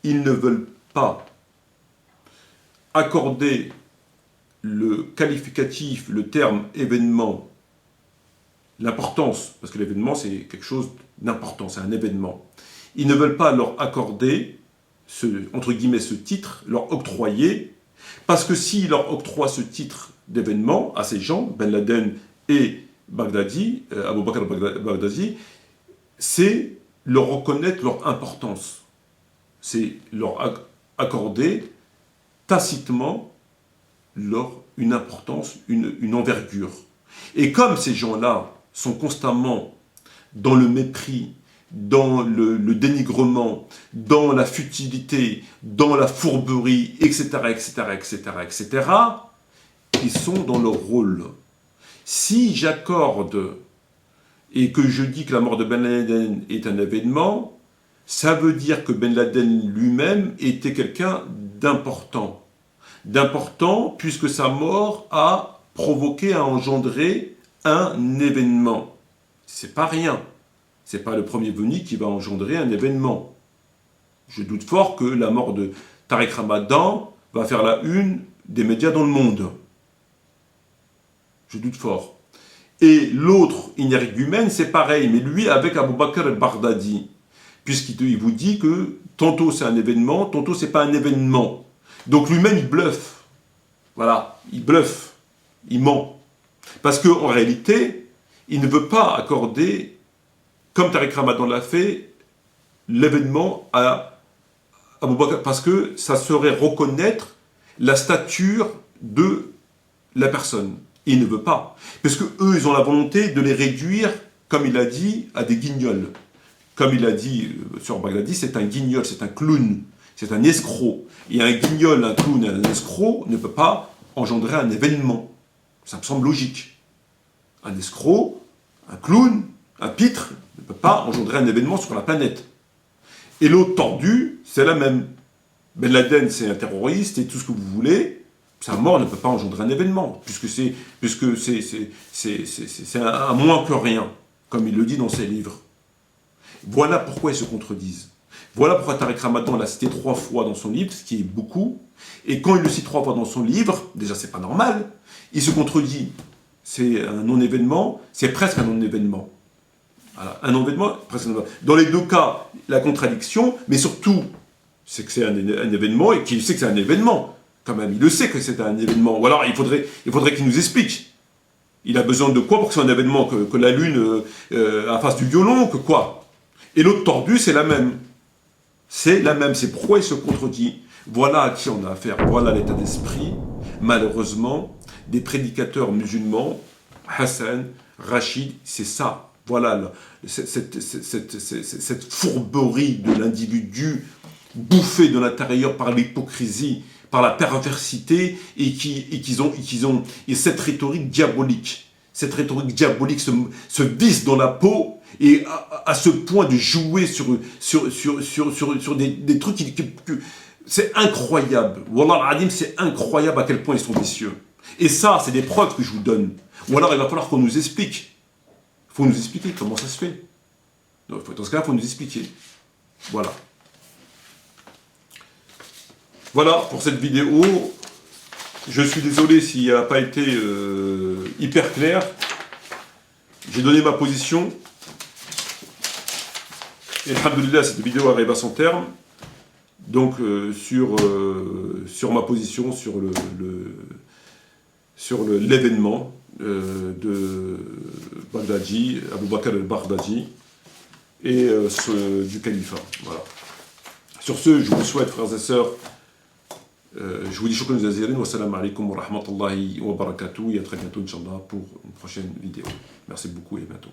ils ne veulent pas accorder le qualificatif, le terme événement, l'importance, parce que l'événement c'est quelque chose d'important, c'est un événement. Ils ne veulent pas leur accorder, entre guillemets, ce titre, leur octroyer, parce que s'ils leur octroient ce titre d'événement à ces gens, Ben Laden et Baghdadi, Abu Bakr al-Baghdadi, c'est leur reconnaître leur importance. C'est leur accorder tacitement une importance, une envergure. Et comme ces gens-là sont constamment dans le mépris, dans le dénigrement, dans la futilité, dans la fourberie, etc., ils sont dans leur rôle. Si j'accorde et que je dis que la mort de Ben Laden est un événement, ça veut dire que Ben Laden lui-même était quelqu'un d'important. D'important puisque sa mort a provoqué, a engendré un événement. C'est pas rien. C'est pas le premier venu qui va engendrer un événement. Je doute fort que la mort de Tariq Ramadan va faire la une des médias dans le monde. Je doute fort. Et l'autre énergumène, c'est pareil, mais lui avec Abu Bakr al-Baghdadi, puisqu'il vous dit que tantôt c'est un événement, tantôt c'est pas un événement. Donc lui-même il bluffe. Voilà, il bluffe, il ment. Parce qu'en réalité, il ne veut pas accorder, comme Tariq Ramadan l'a fait, l'événement à Abu Bakr, parce que ça serait reconnaître la stature de la personne. Il ne veut pas. Parce que eux, ils ont la volonté de les réduire, comme il a dit, à des guignols. Comme il a dit sur Baghdadi, c'est un guignol, c'est un clown. c'est un escroc. Et un guignol, un clown, un escroc ne peut pas engendrer un événement. Ça me semble logique. Un escroc, un clown, un pitre ne peut pas engendrer un événement sur la planète. Et l'autre tordu, c'est la même. Ben Laden, c'est un terroriste et tout ce que vous voulez. Sa mort ne peut pas engendrer un événement, puisque c'est un moins que rien, comme il le dit dans ses livres. Voilà pourquoi ils se contredisent. Voilà pourquoi Tariq Ramadan l'a cité 3 fois dans son livre, ce qui est beaucoup. Et quand il le cite 3 fois dans son livre, déjà c'est pas normal, il se contredit. C'est un non-événement, c'est presque un non-événement. Voilà, un non-événement, presque un non-événement. Dans les deux cas, la contradiction, mais surtout, c'est que c'est un événement et qu'il sait que c'est un événement. Quand même, il le sait que c'est un événement. Ou alors, il faudrait qu'il nous explique. Il a besoin de quoi pour que ce soit un événement, que la lune fasse du violon, que quoi? Et l'autre tordu, c'est la même. C'est la même. C'est pourquoi il se contredit. Voilà à qui on a affaire. Voilà l'état d'esprit, malheureusement, des prédicateurs musulmans, Hassan, Rachid, c'est ça. Voilà cette fourberie de l'individu bouffé de l'intérieur par l'hypocrisie, par la perversité, et cette rhétorique diabolique. Cette rhétorique diabolique se visse dans la peau, et à ce point de jouer sur des trucs c'est incroyable. Wallah al-Adim, c'est incroyable à quel point ils sont vicieux. Et ça, c'est des preuves que je vous donne. Ou alors, il va falloir qu'on nous explique. Il faut nous expliquer comment ça se fait. Donc, dans ce cas-là, il faut nous expliquer. Voilà. Voilà pour cette vidéo. Je suis désolé s'il n'a pas été hyper clair. J'ai donné ma position. Et alhamdoulilah, cette vidéo arrive à son terme. Donc sur ma position sur l'événement de Baghdadi, Abu Bakr al-Baghdadi et du califat. Voilà. Sur ce, je vous souhaite, frères et sœurs, je vous dis shukran jazilan wa salam alaikum wa rahmatullahi wa barakatuh, et à très bientôt, Inch'Allah, pour une prochaine vidéo. Merci beaucoup et à bientôt.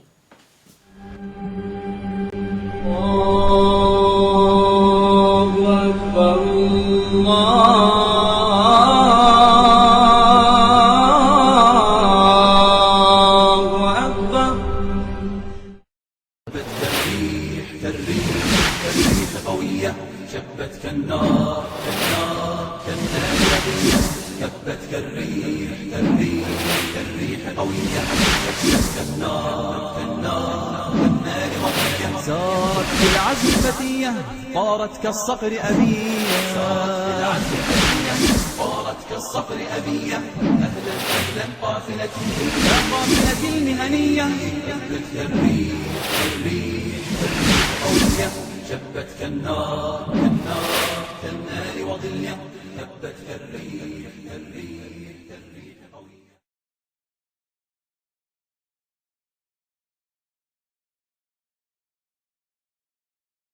سارت بالعزم فتية طارت كالصقر أبية طارت كالصقر أبية أهلا أهلا قافلتي يا قافلتي المهنية جبت كالريح الريح الريح قوية جبت كالنار كالنار كالنار وضية جبت كالريح الريح الريح